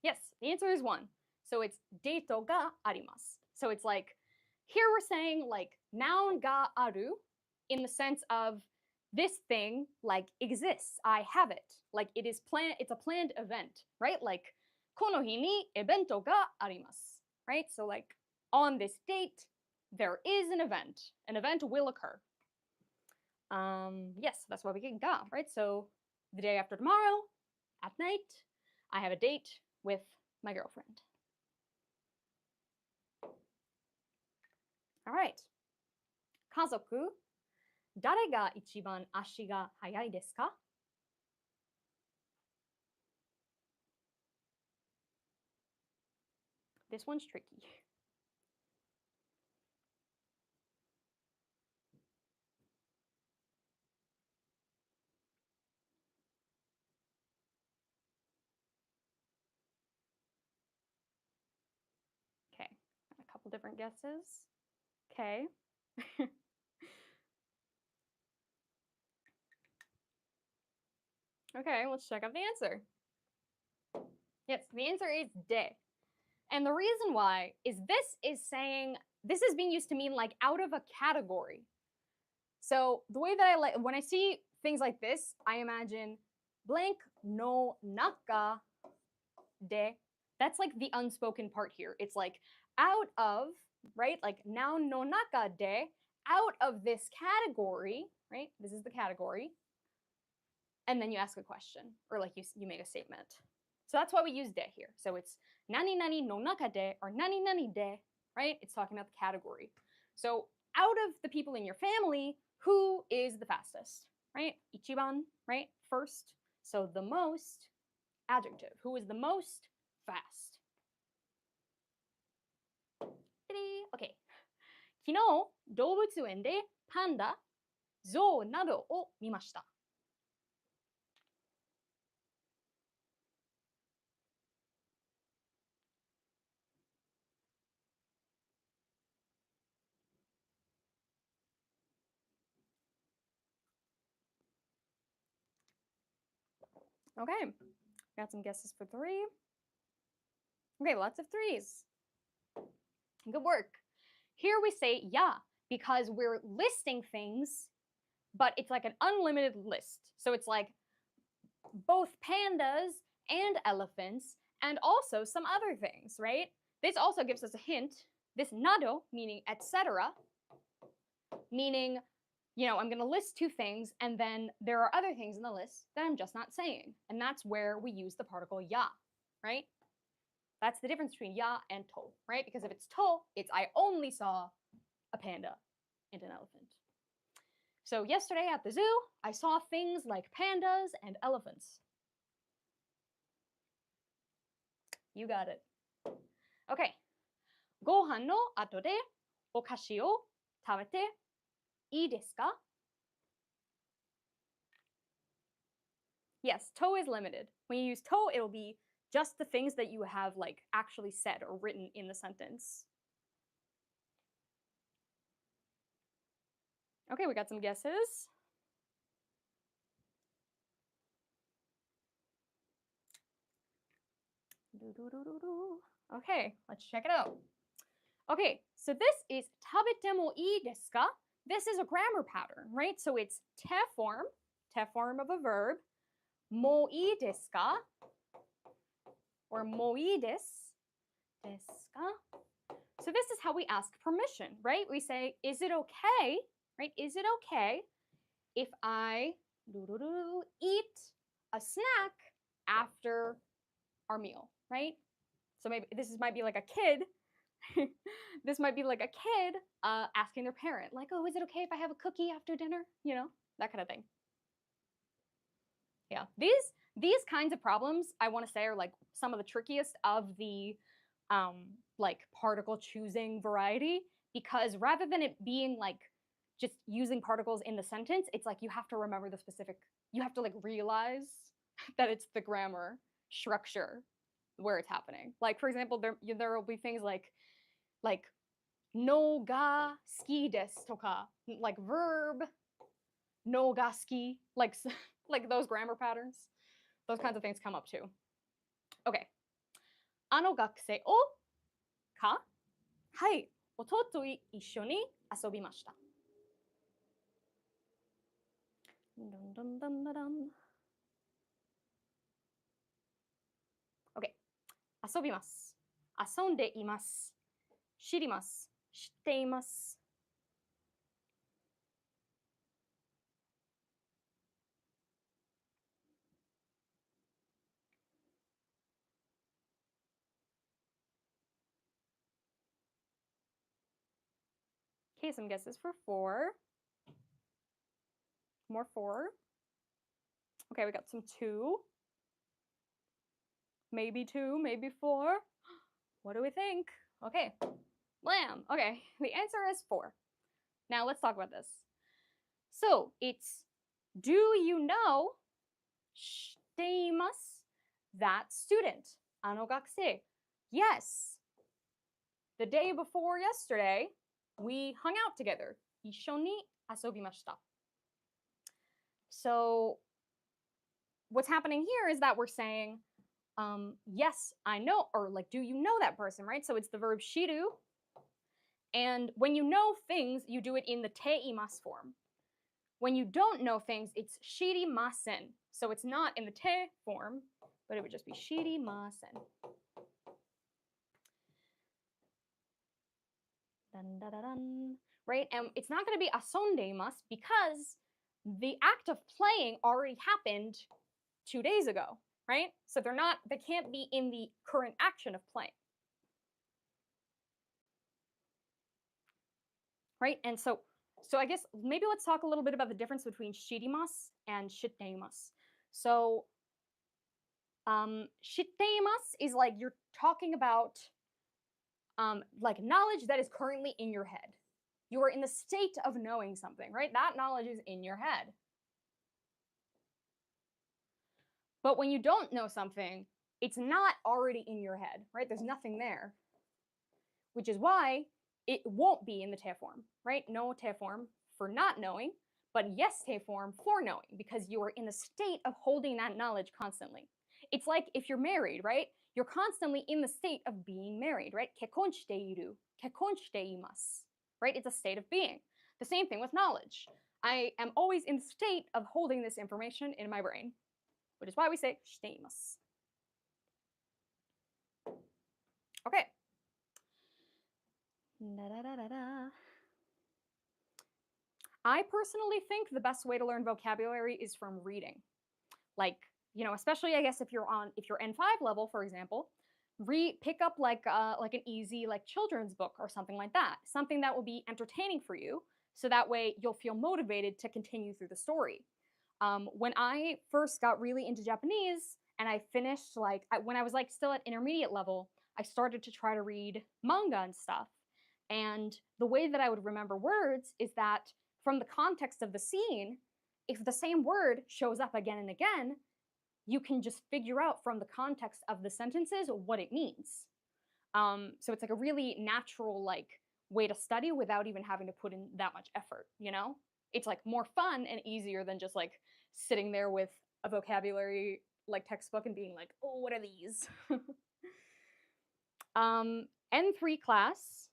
Yes, the answer is 1. So it's deito ga arimasu. So it's like, here we're saying like noun ga aru in the sense of this thing like exists. I have it. Like it is planned, it's a planned event, right? Like kono hi ni ebento ga arimasu, right? So like on this date, there is an event. An event will occur. Yes, that's why we get ga, right? So the day after tomorrow, at night, I have a date with my girlfriend. All right. 家族、誰が一番足が速いですか? This one's tricky. Okay, a couple different guesses. Okay. Okay, let's check out the answer. Yes, the answer is de. And the reason why is this is being used to mean like out of a category. So the way that I like, when I see things like this, I imagine blank no naka de. That's like the unspoken part here. It's like out of, right? Like noun no naka de, out of this category, right? This is the category. And then you ask a question, or like you make a statement. So that's why we use de here. So it's nani nani no naka de or nani nani de, right? It's talking about the category. So out of the people in your family, who is the fastest, right? Ichiban, right? First. So the most, adjective. Who is the most fast? Okay. 昨日、動物園でパンダ、ゾウなどを見ました。Okay, got some guesses for 3. Okay, lots of threes. Good work. Here we say ya because we're listing things, but it's like an unlimited list. So it's like both pandas and elephants and also some other things, right? This also gives us a hint. This nado, meaning etc., meaning, you know, I'm going to list two things and then there are other things in the list that I'm just not saying. And that's where we use the particle ya, right? That's the difference between ya and to, right? Because if it's to, it's I only saw a panda and an elephant. So yesterday at the zoo, I saw things like pandas and elephants. You got it. Okay. ご飯の後でお菓子を食べていいですか? Yes, to is limited. When you use to, it'll be just the things that you have like actually said or written in the sentence. Okay, we got some guesses. Okay, let's check it out. Okay, so this is 食べてもいいですか? This is a grammar pattern, right? So it's te form of a verb, もういいですか? Or もういいですか? So this is how we ask permission, right? We say, is it okay, right? Is it okay if I eat a snack after our meal, right? So maybe this might be like a kid. This might be like a kid asking their parent, like, oh, is it okay if I have a cookie after dinner? You know, that kind of thing. Yeah, these kinds of problems, I want to say, are like some of the trickiest of the like particle choosing variety, because rather than it being like just using particles in the sentence, it's like you have to remember the specific, you have to like realize that it's the grammar structure where it's happening. Like for example, there will be things like no ga ski desu toka, like verb no ga ski, like those grammar patterns. Those kinds of things come up too. Okay. あの学生をか? はい。おととい一緒に遊びました。Okay. 遊びます。遊んでいます。知ります。知っています。Okay, some guesses for 4. More 4. Okay, we got some 2. Maybe 2, maybe 4. What do we think? Okay, blam. Okay, the answer is 4. Now let's talk about this. So it's, do you know 知っています that student? あの学生. Yes. The day before yesterday, we hung out together. 一緒に遊びました. So what's happening here is that we're saying, yes, I know, or like, do you know that person, right? So it's the verb shiru. And when you know things, you do it in the te imasu form. When you don't know things, it's shirimasen. So it's not in the te form, but it would just be shirimasen. Dun, dun, dun, dun. Right? And it's not going to be asondeimasu because the act of playing already happened 2 days ago, right? So they can't be in the current action of playing. Right? And so I guess maybe let's talk a little bit about the difference between shirimasu and shitteimasu. So shitteimasu is like you're talking about like knowledge that is currently in your head. You are in the state of knowing something, right? That knowledge is in your head. But when you don't know something, it's not already in your head, right? There's nothing there, which is why it won't be in the te form, right? No te form for not knowing, but yes te form for knowing, because you are in the state of holding that knowledge constantly. It's like if you're married, right? You're constantly in the state of being married, right? 結婚している, 結婚しています, right? It's a state of being. The same thing with knowledge. I am always in the state of holding this information in my brain, which is why we say しています. Okay. I personally think the best way to learn vocabulary is from reading. Like, you know, especially I guess if you're N5 level, for example, pick up like an easy like children's book or something like that. Something that will be entertaining for you, so that way you'll feel motivated to continue through the story. When I first got really into Japanese and I finished when I was like still at intermediate level, I started to try to read manga and stuff. And the way that I would remember words is that from the context of the scene, if the same word shows up again and again, you can just figure out from the context of the sentences what it means. So it's like a really natural like way to study without even having to put in that much effort, you know? It's like more fun and easier than just like sitting there with a vocabulary like textbook and being like, oh, what are these? N3 class.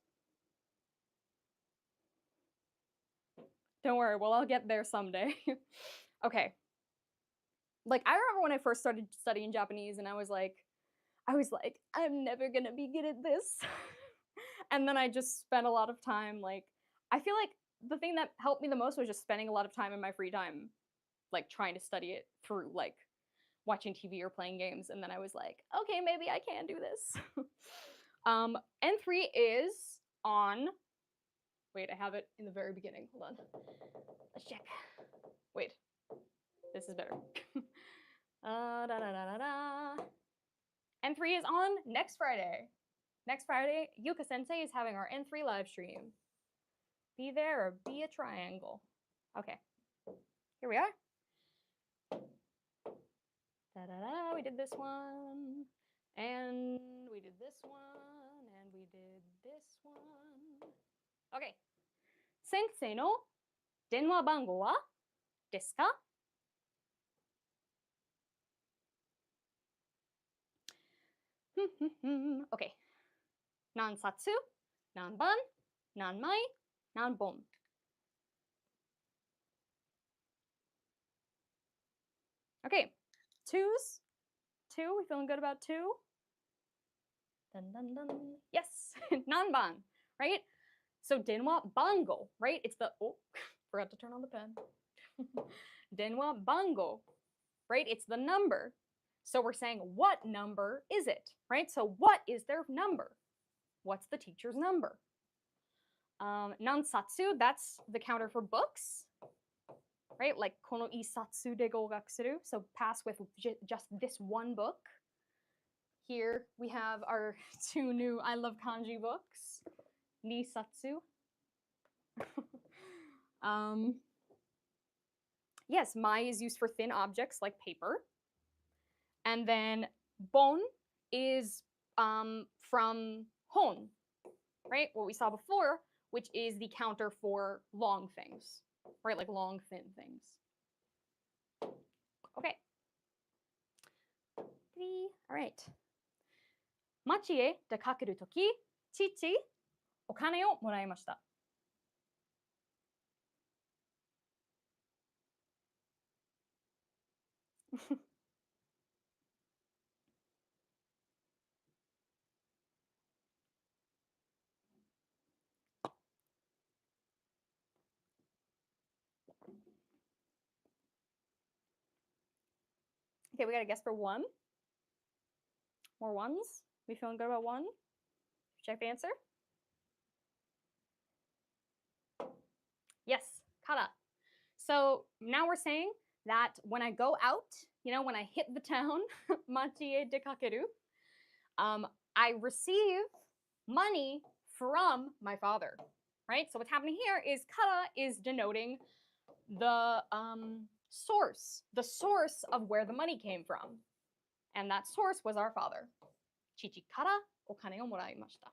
Don't worry, well, I'll get there someday. Okay. Like, I remember when I first started studying Japanese and I was like, I'm never gonna be good at this. And then I just spent a lot of time, like, I feel like the thing that helped me the most was just spending a lot of time in my free time, like, trying to study it through, like, watching TV or playing games. And then I was like, okay, maybe I can do this. N3 is on, wait, I have it in the very beginning. Hold on. Let's check. Wait, this is better. N3 is on next Friday. Next Friday, Yuka Sensei is having our N3 live stream. Be there or be a triangle. Okay, here we are. Da-da-da, we did this one, and we did this one, and we did this one. Okay. Sensei no denwa bango wa desu ka? Okay. Nansatsu, nanban, nanmai, nanbon. Okay, twos. Two, we feeling good about two? Dun, dun, dun. Yes, nanban, right? So denwa bango, right? It's the, oh, forgot to turn on the pen. Denwa bango, right? It's the number. So we're saying, what number is it, right? So what is their number? What's the teacher's number? Nansatsu, that's the counter for books, right? Like kono isatsu de gogakuru, so pass with just this one book. Here we have our two new I Love Kanji books, Nisatsu. Yes, mai is used for thin objects like paper. And then bon is from hon, right? What we saw before, which is the counter for long things, right? Like long, thin things. Okay. All right. Machi e dakakeru toki, chichi, okane o moraimashita. Okay, we got a guess for one. More ones? We feeling good about one? Check the answer. Yes, kara. So now we're saying that when I go out, you know, when I hit the town, machi e dekakeru, I receive money from my father, right? So what's happening here is kara is denoting the source of where the money came from. And that source was our father. Chichi kara okane o moraimashita.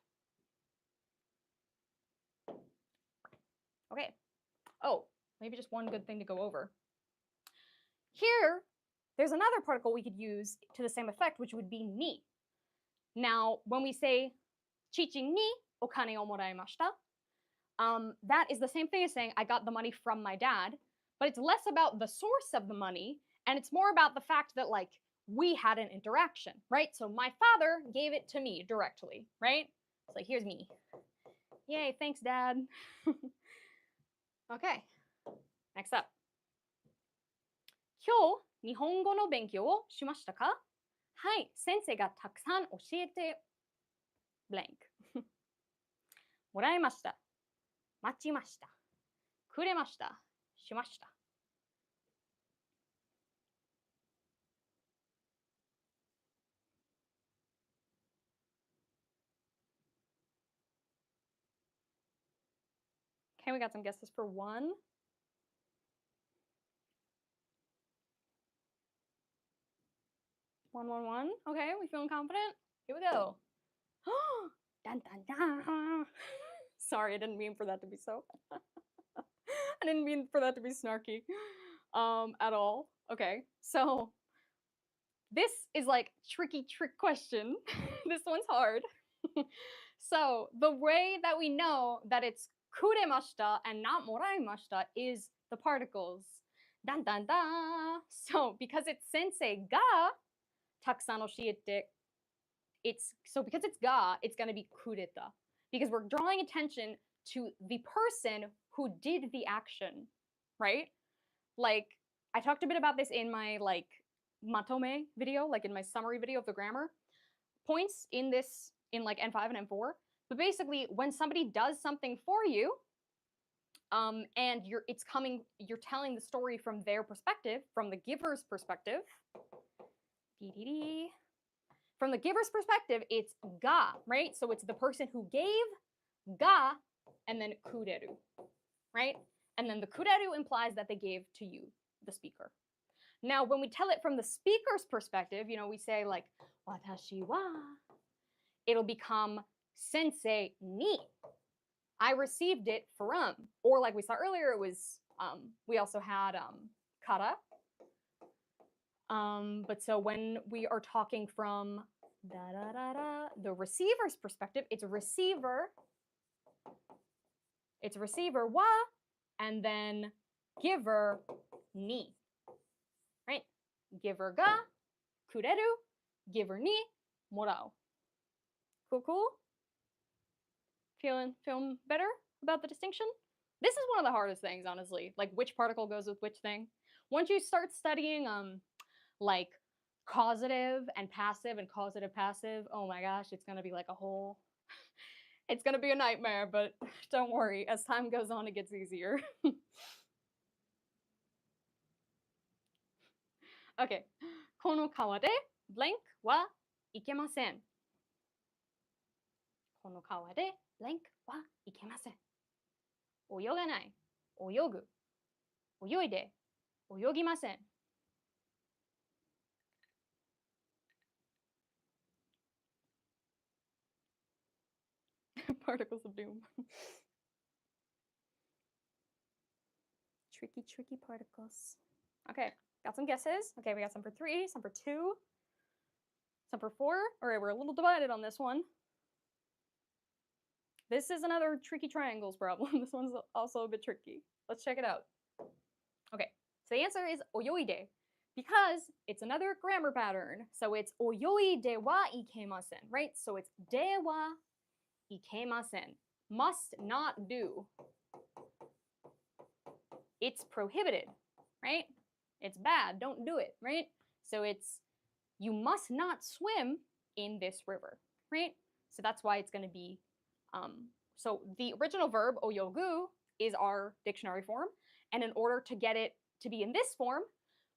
Okay. Oh, maybe just one good thing to go over. Here, there's another particle we could use to the same effect, which would be ni. Now, when we say chichi ni okane o moraimashita, that is the same thing as saying I got the money from my dad, but it's less about the source of the money, and it's more about the fact that, like, we had an interaction, right? So my father gave it to me directly, right? It's like, here's me. Yay, thanks, Dad. Okay, next up. 今日、日本語の勉強をしましたか？はい、先生がたくさん教えて、blank もらいました。待ちました。くれました。しました。Okay, we got some guesses for 1. One. Okay, we feeling confident? Here we go. Dun, dun, dun. Sorry, I didn't mean for that to be so. I didn't mean for that to be snarky at all. Okay, so this is like trick question. This one's hard. So the way that we know that it's kuremashita and not moraimashita is the particles. Dun dun dun. So because it's sensei ga takusan oshiete, because it's ga, it's going to be kureta, because we're drawing attention to the person who did the action, right? Like, I talked a bit about this in my like matome video, like in my summary video of the grammar points in like N5 and N4. But basically, when somebody does something for you, and you're telling the story from their perspective, from the giver's perspective. From the giver's perspective, it's ga, right? So it's the person who gave ga, and then kureru, right? And then the kureru implies that they gave to you, the speaker. Now, when we tell it from the speaker's perspective, we say like, watashi wa, it'll become sensei ni. I received it from. Or like we saw earlier, it was, we also had kara. But so when we are talking from the receiver's perspective, it's receiver wa, and then giver ni, right? Giver ga, kureru, giver ni, morao. Cool? Feeling better about the distinction? This is one of the hardest things, honestly, like which particle goes with which thing. Once you start studying like causative and causative passive, oh my gosh, it's gonna be like a whole it's gonna be a nightmare, but don't worry, as time goes on it gets easier. Okay, この川で blank は行けません。この川で blank は行けません。泳がない、泳ぐ、泳いで、泳ぎません。Particles of doom. Tricky particles. Okay, got some guesses. Okay, we got some for 3, some for 2, some for 4. All right, we're a little divided on this one. This is another tricky triangles problem. This one's also a bit tricky. Let's check it out. Okay, so the answer is oyoide, because it's another grammar pattern. So it's oyoide wa ikemasen, right? So it's de wa ikemasen. Must not do. It's prohibited, right? It's bad, don't do it, right? So it's, you must not swim in this river, right? So that's why it's going to be, so the original verb, oyogu, is our dictionary form. And in order to get it to be in this form,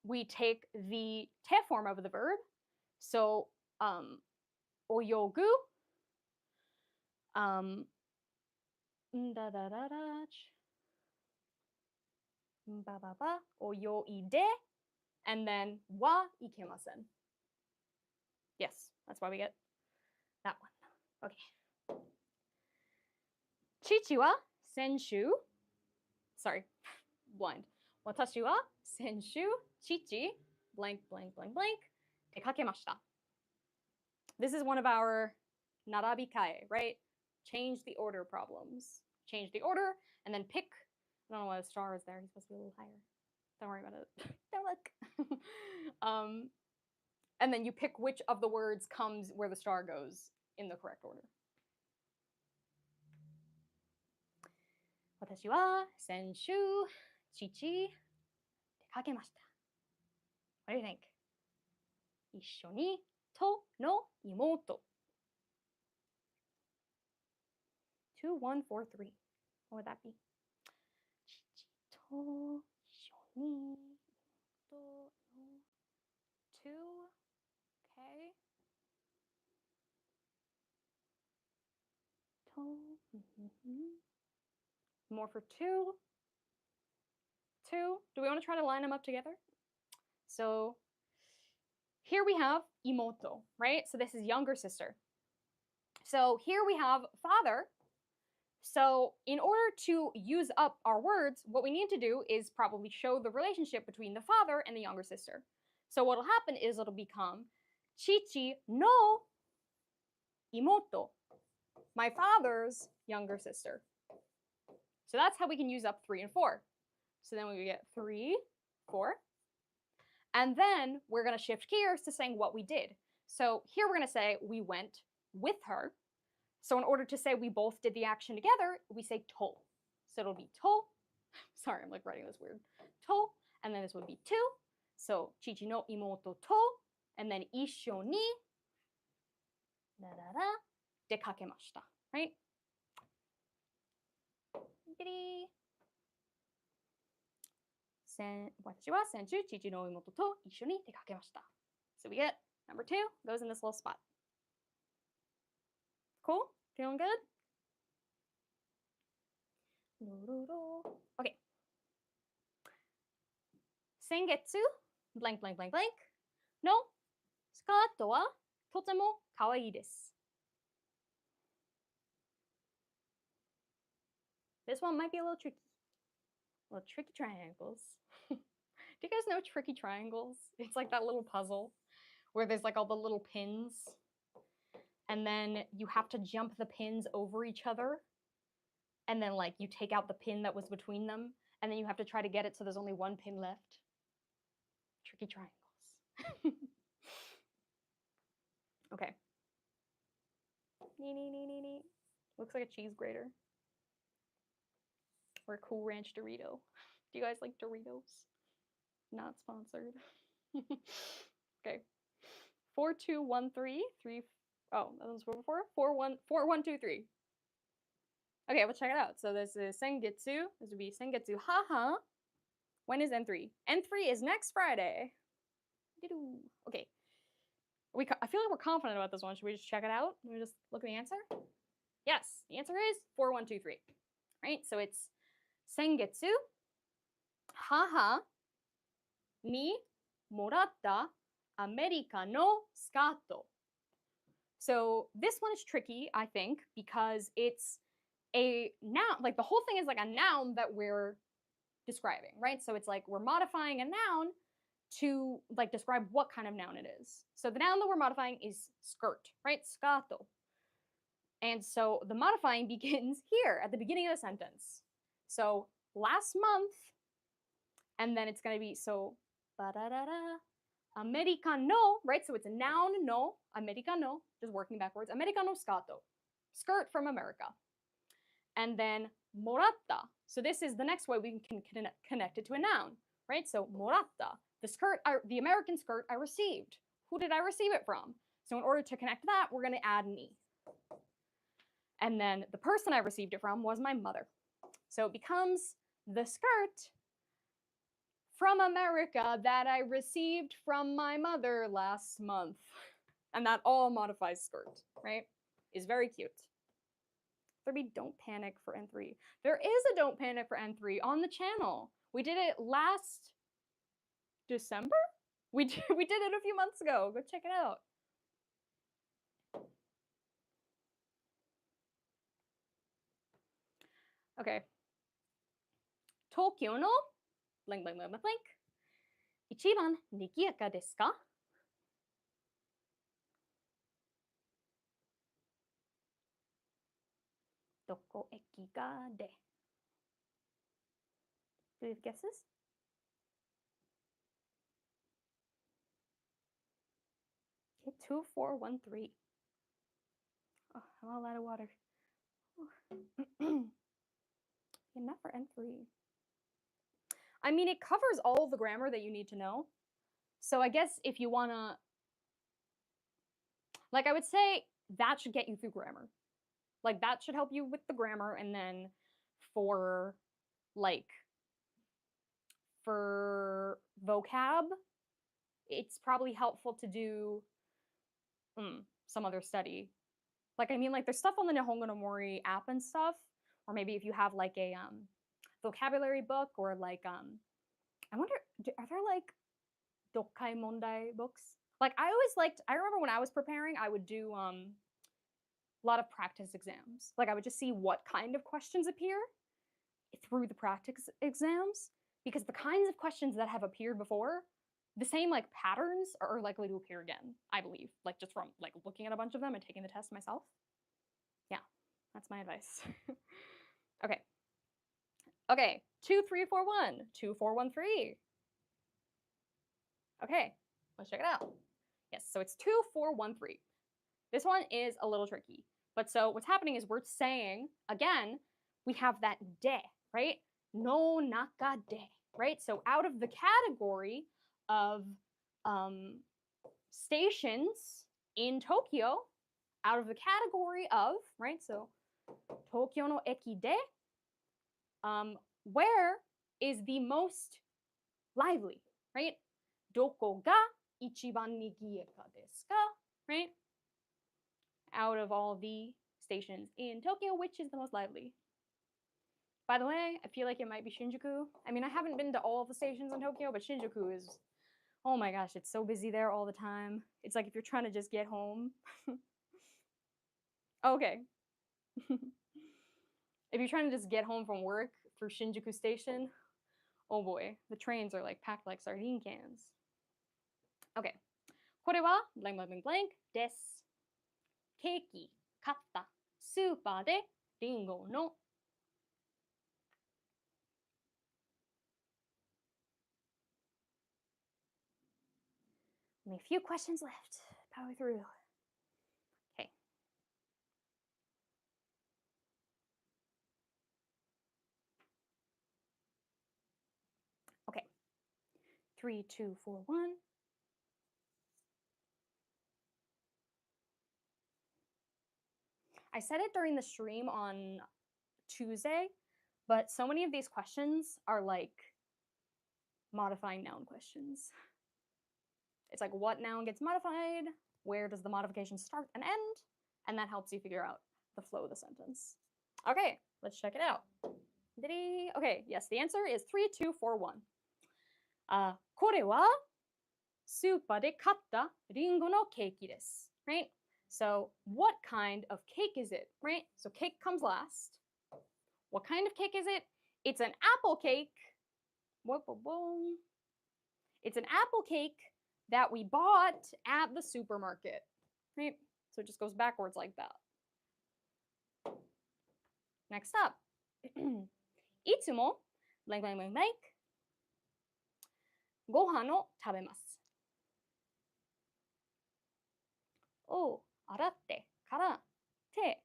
we take the te form of the verb. So, oyogu, oyoide, and then wa ikemasen. Yes, that's why we get that one. Okay. Chichi wa senshu, sorry, blind. Watashi wa senshu, chichi, blank, blank, blank, blank, dekakemashita. This is one of our narabikae, right? Change the order problems. Change the order and then pick. I don't know why the star is there. He's supposed to be a little higher. Don't worry about it. Don't look. And then you pick which of the words comes where the star goes in the correct order. 私は先週、父、出かけました。What do you think? 一緒にとの妹。2143. What would that be? 父と一緒に妹の two. Okay. More for two. Two. Do we want to try to line them up together? So here we have imoto, right? So this is younger sister. So here we have father. So in order to use up our words, what we need to do is probably show the relationship between the father and the younger sister. So what'll happen is it'll become chichi no imoto, my father's younger sister. So that's how we can use up 3 and 4. So then we get 3, 4. And then we're going to shift gears to saying what we did. So here we're going to say we went with her. So in order to say we both did the action together, we say to. So it'll be to. Sorry, I'm like writing this weird. To. And then this would be to. So chichi no imoto to. And then issho ni dekakemashita. Right? 私は先週父の妹と一緒に出かけました。So we get number 2 goes in this little spot. Cool? Feeling good? Okay. 先月 blank blank blank blank のスカートはとても可愛いです。This one might be a little tricky. Little tricky triangles. Do you guys know tricky triangles? It's like that little puzzle where there's like all the little pins and then you have to jump the pins over each other and then like you take out the pin that was between them and then you have to try to get it so there's only one pin left. Tricky triangles. Okay. Looks like a cheese grater. Or a Cool Ranch Dorito. Do you guys like Doritos? Not sponsored. Okay. 4213 3. Oh, that was before. 4123. Okay, we'll check it out. So this is sengetsu. This would be sengetsu haha. When is N3? N3 is next Friday. Okay. I feel like we're confident about this one. Should we just check it out? Let me just look at the answer. Yes, the answer is 4123. Right? So it's sengetsu haha ni moratta America no skato. So this one is tricky, I think, because it's a noun. Like the whole thing is like a noun that we're describing, right? So it's like we're modifying a noun to like describe what kind of noun it is. So the noun that we're modifying is skirt, right? Skato. And so the modifying begins here at the beginning of the sentence. So last month, and then it's going to be so Americano, right? So it's a noun, no, Americano, just working backwards. Americano scato, skirt from America. And then moratta. So this is the next way we can connect it to a noun, right? So moratta, the skirt, the American skirt I received. Who did I receive it from? So in order to connect that, we're going to add ni. And then the person I received it from was my mother. So it becomes the skirt from America that I received from my mother last month. And that all modifies skirt, right? Is very cute. There'd be Don't Panic for N3. There is a Don't Panic for N3 on the channel. We did it last December? We did it a few months ago. Go check it out. Okay. Tokyo no blank blank blank blank. 一番賑やかですか？どこ駅がで。Do you have guesses? Okay, 2413. Oh, I want a lot of water. Enough for N3. I mean, it covers all the grammar that you need to know. So I guess if you want to, like, I would say that should get you through grammar. Like, that should help you with the grammar. And then for, like, for vocab, it's probably helpful to do some other study. Like, I mean, like, there's stuff on the Nihongo no Mori app and stuff. Or maybe if you have, like, a vocabulary book or, like, I wonder, are there, like, dokkai mondai books? Like, I remember when I was preparing, I would do a lot of practice exams. Like, I would just see what kind of questions appear through the practice exams, because the kinds of questions that have appeared before, the same, like, patterns are likely to appear again, I believe, like, just from, like, looking at a bunch of them and taking the test myself. Yeah, that's my advice. Okay. Okay, 2341, 2413. Okay, let's check it out. Yes, so it's 2413. This one is a little tricky. But so what's happening is we're saying, again, we have that de, right? No naka de, right? So out of the category of stations in Tokyo, out of the category of, right? So Tokyo no eki de, where is the most lively, right? Doko ga ichiban nigiyaka desu ka, right? Out of all the stations in Tokyo, which is the most lively? By the way, I feel like it might be Shinjuku. I mean, I haven't been to all of the stations in Tokyo, but Shinjuku is, oh my gosh, it's so busy there all the time. It's like if you're trying to just get home. Okay. If you're trying to just get home from work through Shinjuku Station, oh boy, the trains are like packed like sardine cans. Okay. これは blank blank blank blank です。ケーキ買ったスーパーでリンゴの Only a few questions left. Power through. Okay. Okay. 3, 2, 4, 1. I said it during the stream on Tuesday, but so many of these questions are like modifying noun questions. It's like what noun gets modified, where does the modification start and end, and that helps you figure out the flow of the sentence. Okay, let's check it out. Okay, yes, the answer is 3, 2, 4, 1. これはスーパーで買ったリンゴのケーキです。Right? So, what kind of cake is it? Right? So, cake comes last. What kind of cake is it? It's an apple cake. It's an apple cake that we bought at the supermarket. Right? So, it just goes backwards like that. Next up. いつも blank blank blank blank ご飯を食べます。を洗ってから手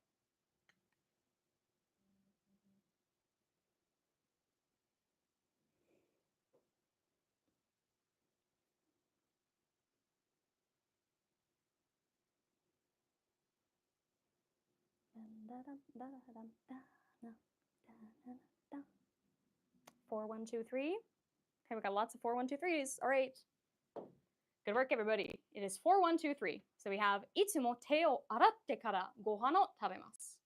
4, 1, 2, 3. Okay, we got lots of 4, 1, 2, 3s. All right. Good work, everybody. It is 4, 1, 2, 3. So we have いつも手を洗ってからご飯を食べます。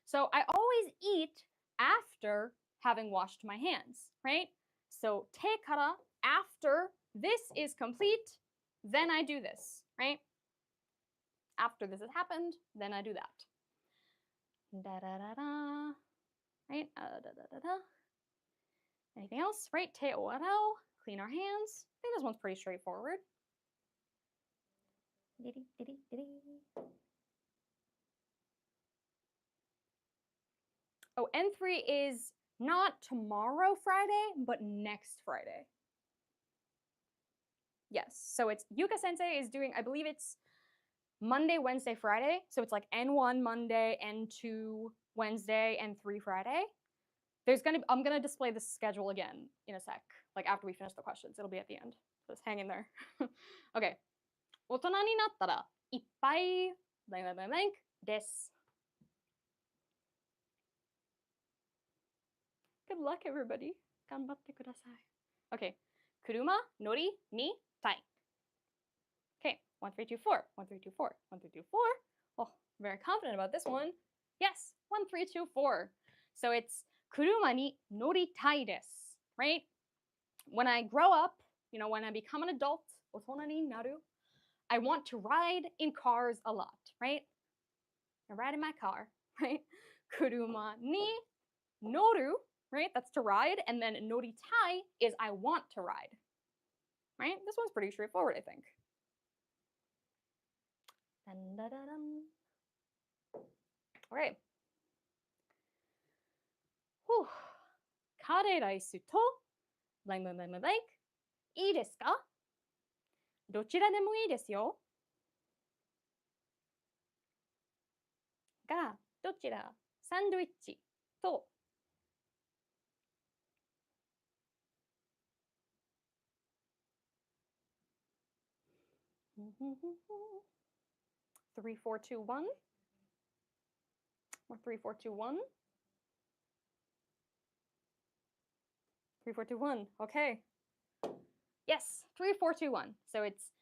So I always eat after having washed my hands, right? So 手から after this is complete, then I do this, right? After this has happened, then I do that. Da da da da. Right? Da da da da. Anything else? Right? 手を洗う。clean our hands. I think this one's pretty straightforward. Oh, N3 is not tomorrow Friday, but next Friday. Yes, so it's Yuka Sensei is doing, I believe it's Monday, Wednesday, Friday. So it's like N1 Monday, N2 Wednesday, N3 Friday. I'm gonna display the schedule again in a sec, like after we finish the questions. It'll be at the end. So just hang in there. Okay. 大人になったらいっぱいです。Good luck, everybody. 頑張ってください. Okay. 車乗りにたい. Okay. 1324, 1324, 1324. Oh, very confident about this one. Yes, 1324. So it's 車に乗りたいです, right? When I grow up, you know, when I become an adult, 大人になる, I want to ride in cars a lot, right? I ride in my car, right? 車に乗る, right? That's to ride. And then 乗りたい is I want to ride, right? This one's pretty straightforward, I think. Dun, dun, dun, dun. All right. カレーライスといいですか? どちらでもいいですよ。が、どちらサンドイッチと 3421 or 3421 3421. Okay. Yes, 3421. So it's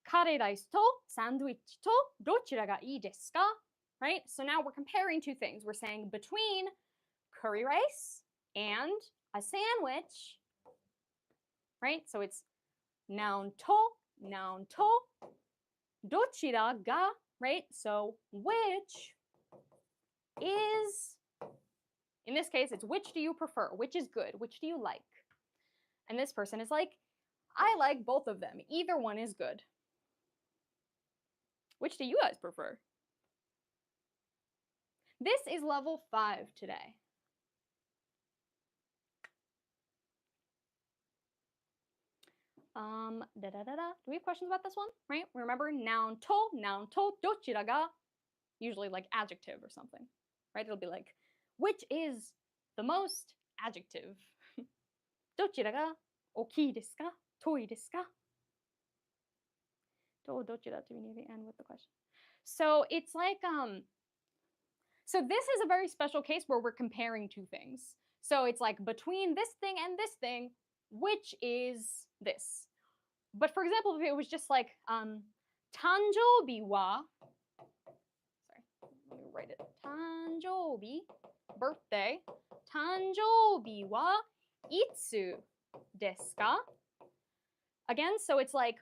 カレーライスとサンドイッチとどちらがいいですか? Right? So now we're comparing two things. We're saying between curry rice and a sandwich. Right? So it's noun to,どちらが, right? So which is, in this case, it's which do you prefer? Which is good? Which do you like? And this person is like, I like both of them. Either one is good. Which do you guys prefer? This is level 5 today. Do we have questions about this one? Right? Remember, noun to, どちらが, usually like adjective or something. Right? It'll be like, which is the most adjective? どちらが大きいですか? 遠いですか? どちら do we need to end with the question? So it's like, so this is a very special case where we're comparing two things. So it's like between this thing and this thing, which is this? But for example, if it was just like 誕生日は, sorry, let me write it. 誕生日, birthday. 誕生日はいつですか? Again, so it's like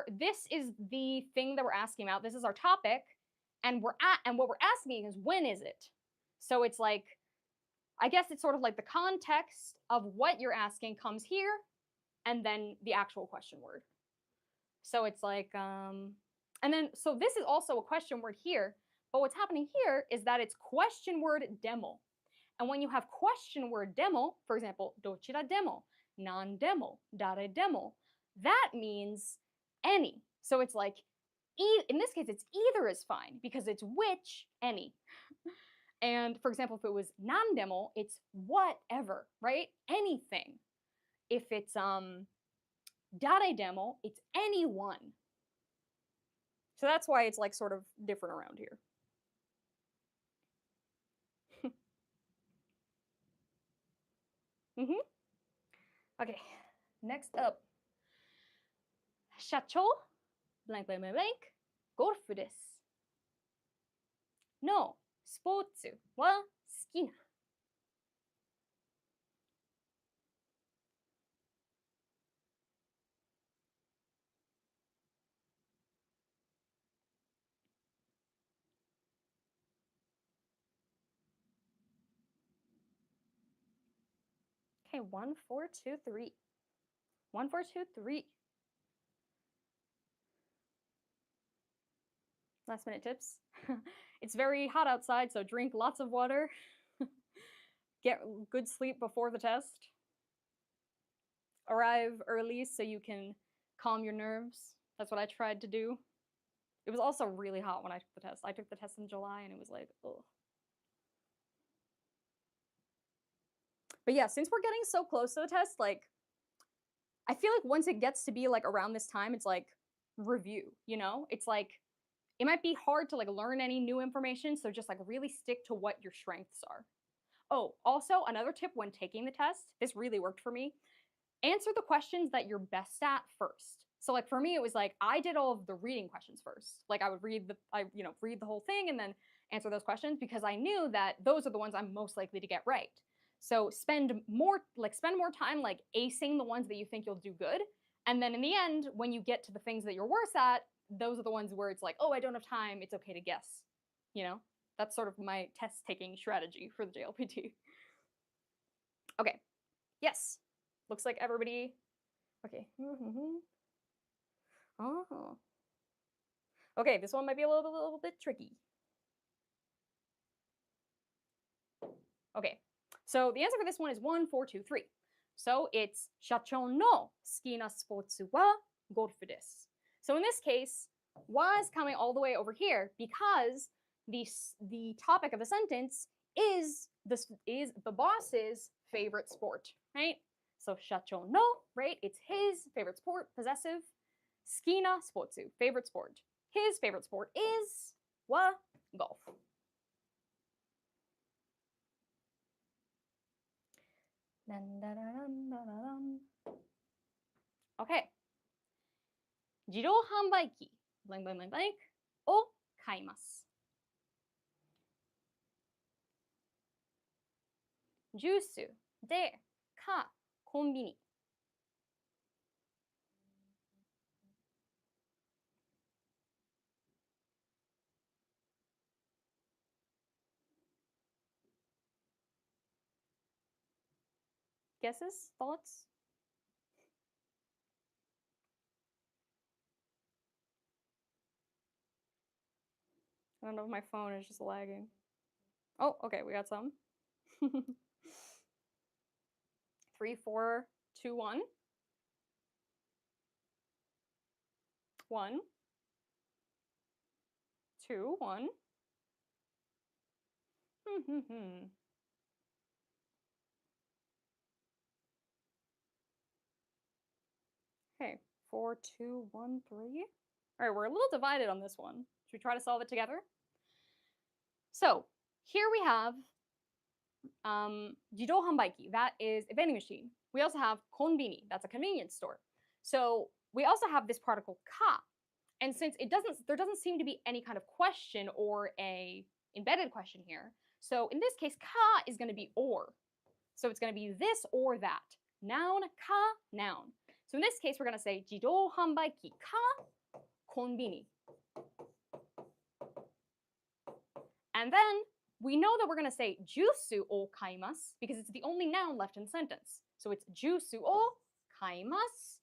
this is the thing that we're asking about. This is our topic, and what we're asking is when is it? So it's like, I guess it's sort of like the context of what you're asking comes here, and then the actual question word. So it's like, and then so this is also a question word here, but what's happening here is that it's question word demo. And when you have question word demo, for example, どちらでも, 何でも, 誰でも, that means any. So it's like, in this case, it's either is fine because it's which, any. And for example, if it was 何でも, it's whatever, right? Anything. If it's 誰でも, it's anyone. So that's why it's like sort of different around here. Okay, next up. 社長 blank blank blank blank ゴルフです のスポーツは好きな Okay, 1 4 2 3 1, 4, 2, 3. Last minute tips. It's very hot outside, so drink lots of water. Get good sleep before the test. Arrive early so you can calm your nerves. That's what I tried to do. It was also really hot when I took the test. I took the test in July and it was like, ugh. But yeah, since we're getting so close to the test, like, I feel like once it gets to be like around this time, it's like review, you know? It's like, it might be hard to like learn any new information, so just like really stick to what your strengths are. Oh, also another tip when taking the test, this really worked for me. Answer the questions that you're best at first. So like for me, it was like I did all of the reading questions first. Like I would read the whole thing and then answer those questions because I knew that those are the ones I'm most likely to get right. So spend more time like acing the ones that you think you'll do good. And then in the end, when you get to the things that you're worse at, those are the ones where it's like, oh, I don't have time, it's okay to guess. You know? That's sort of my test taking strategy for the JLPT. Okay. Yes. Looks like everybody. Okay. Oh. Okay, this one might be a little bit tricky. Okay. So the answer for this one is 1, 4, 2, 3. So it's 社長の好きなスポーツはゴルフです. So in this case, wa is coming all the way over here because the topic of the sentence is the boss's favorite sport, right? So 社長の, right? It's his favorite sport, possessive. 好きなスポーツ, favorite sport. His favorite sport is wa golf. Okay. 自動販売機 blank blank blank blank を買います。ジュースでかコンビニ。Guesses? Thoughts? I don't know if my phone is just lagging. Oh, okay, we got some. 3, 4, 2, 1. 1, 2, 1. Okay, 4, 2, 1, 3. All right, we're a little divided on this one. Should we try to solve it together? So here we have 自動販売機, that is a vending machine. We also have コンビニ, that's a convenience store. So we also have this particle か. And since there doesn't seem to be any kind of question or a embedded question here, so in this case, か is going to be or. So it's going to be this or that. Noun, か, noun. So in this case, we're going to say 自動販売機かコンビニ. And then we know that we're going to say ジュースを買います because it's the only noun left in the sentence. So it's ジュースを買います.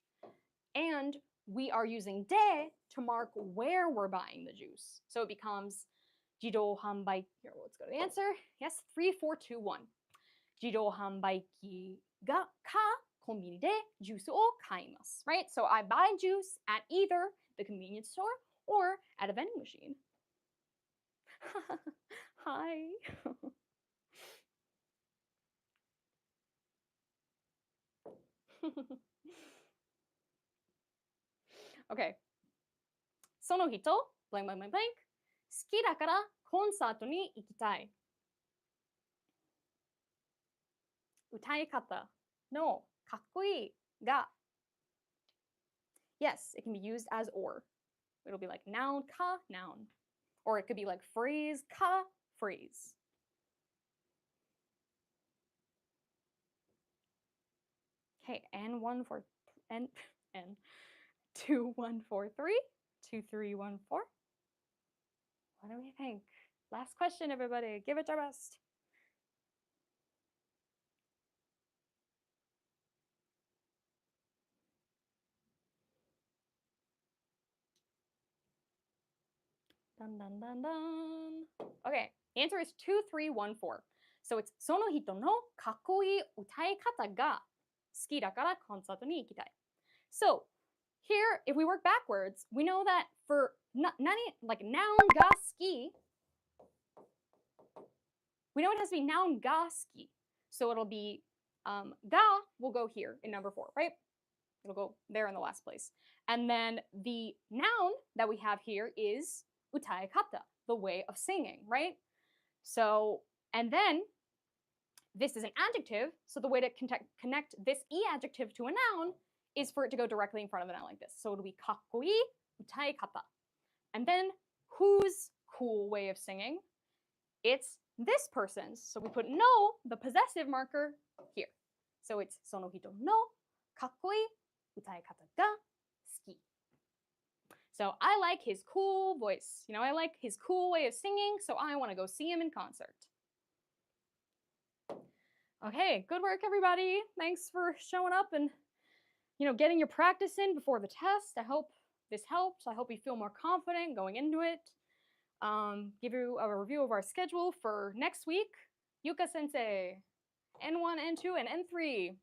And we are using で to mark where we're buying the juice. So it becomes 自動販売 here, let's go to the answer. Yes, 3, 4, 2, 1. 自動販売機がかコンビニでジュースを買います. Right? So I buy juice at either the convenience store or at a vending machine. Hi. Okay. その人 blank blank blank blank 好きだからコンサートに行きたい。歌い方のかっこいいが Yes, it can be used as or. It'll be like noun ka noun. Or it could be like phrase ka phrase. Okay, N1 4 N 2 1 4 3 2 3 1 4. What do we think? Last question, everybody. Give it your best. Dun, dun, dun, dun. Okay, the answer is 2314. So it's その人のかっこいい歌い方が好きだからコンサートに行きたい. So here, if we work backwards, we know that for like noun ga ski, we know it has to be noun ga ski. So it'll be ga will go here in number 4, right? It'll go there in the last place. And then the noun that we have here is utaekata, the way of singing, right? So, and then this is an adjective, so the way to connect this e adjective to a noun is for it to go directly in front of the noun like this. So it'll be kakkoi utaekata. And then whose cool way of singing? It's this person's. So we put no, the possessive marker, here. So it's その人のかっこいい歌い方が好き. So I like his cool voice. I like his cool way of singing, so I want to go see him in concert. Okay, good work, everybody. Thanks for showing up and, getting your practice in before the test. I hope this helps. I hope you feel more confident going into it. Give you a review of our schedule for next week. Yuka Sensei, N1, N2, and N3.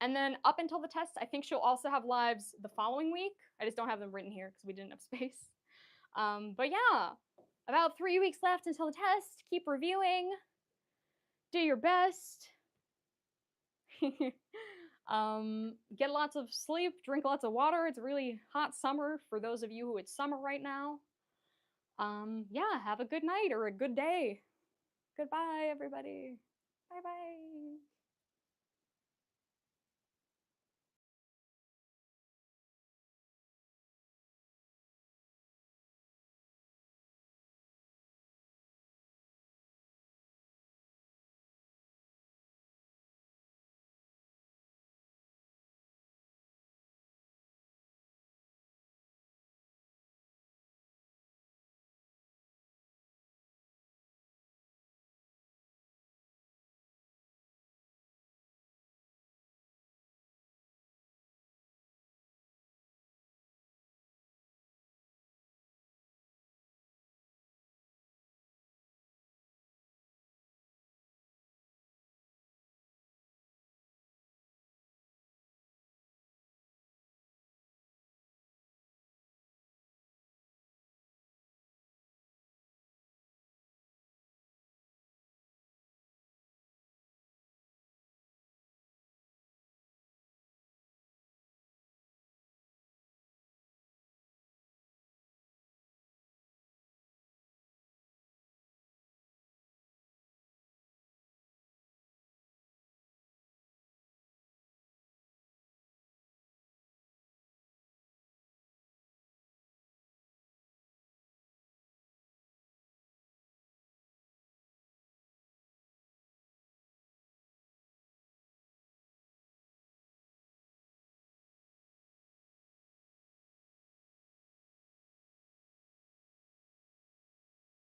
And then up until the test, I think she'll also have lives the following week. I just don't have them written here because we didn't have space. But yeah, about 3 weeks left until the test. Keep reviewing. Do your best. Get lots of sleep, drink lots of water. It's a really hot summer for those of you who it's summer right now. Yeah, have a good night or a good day. Goodbye, everybody. Bye-bye.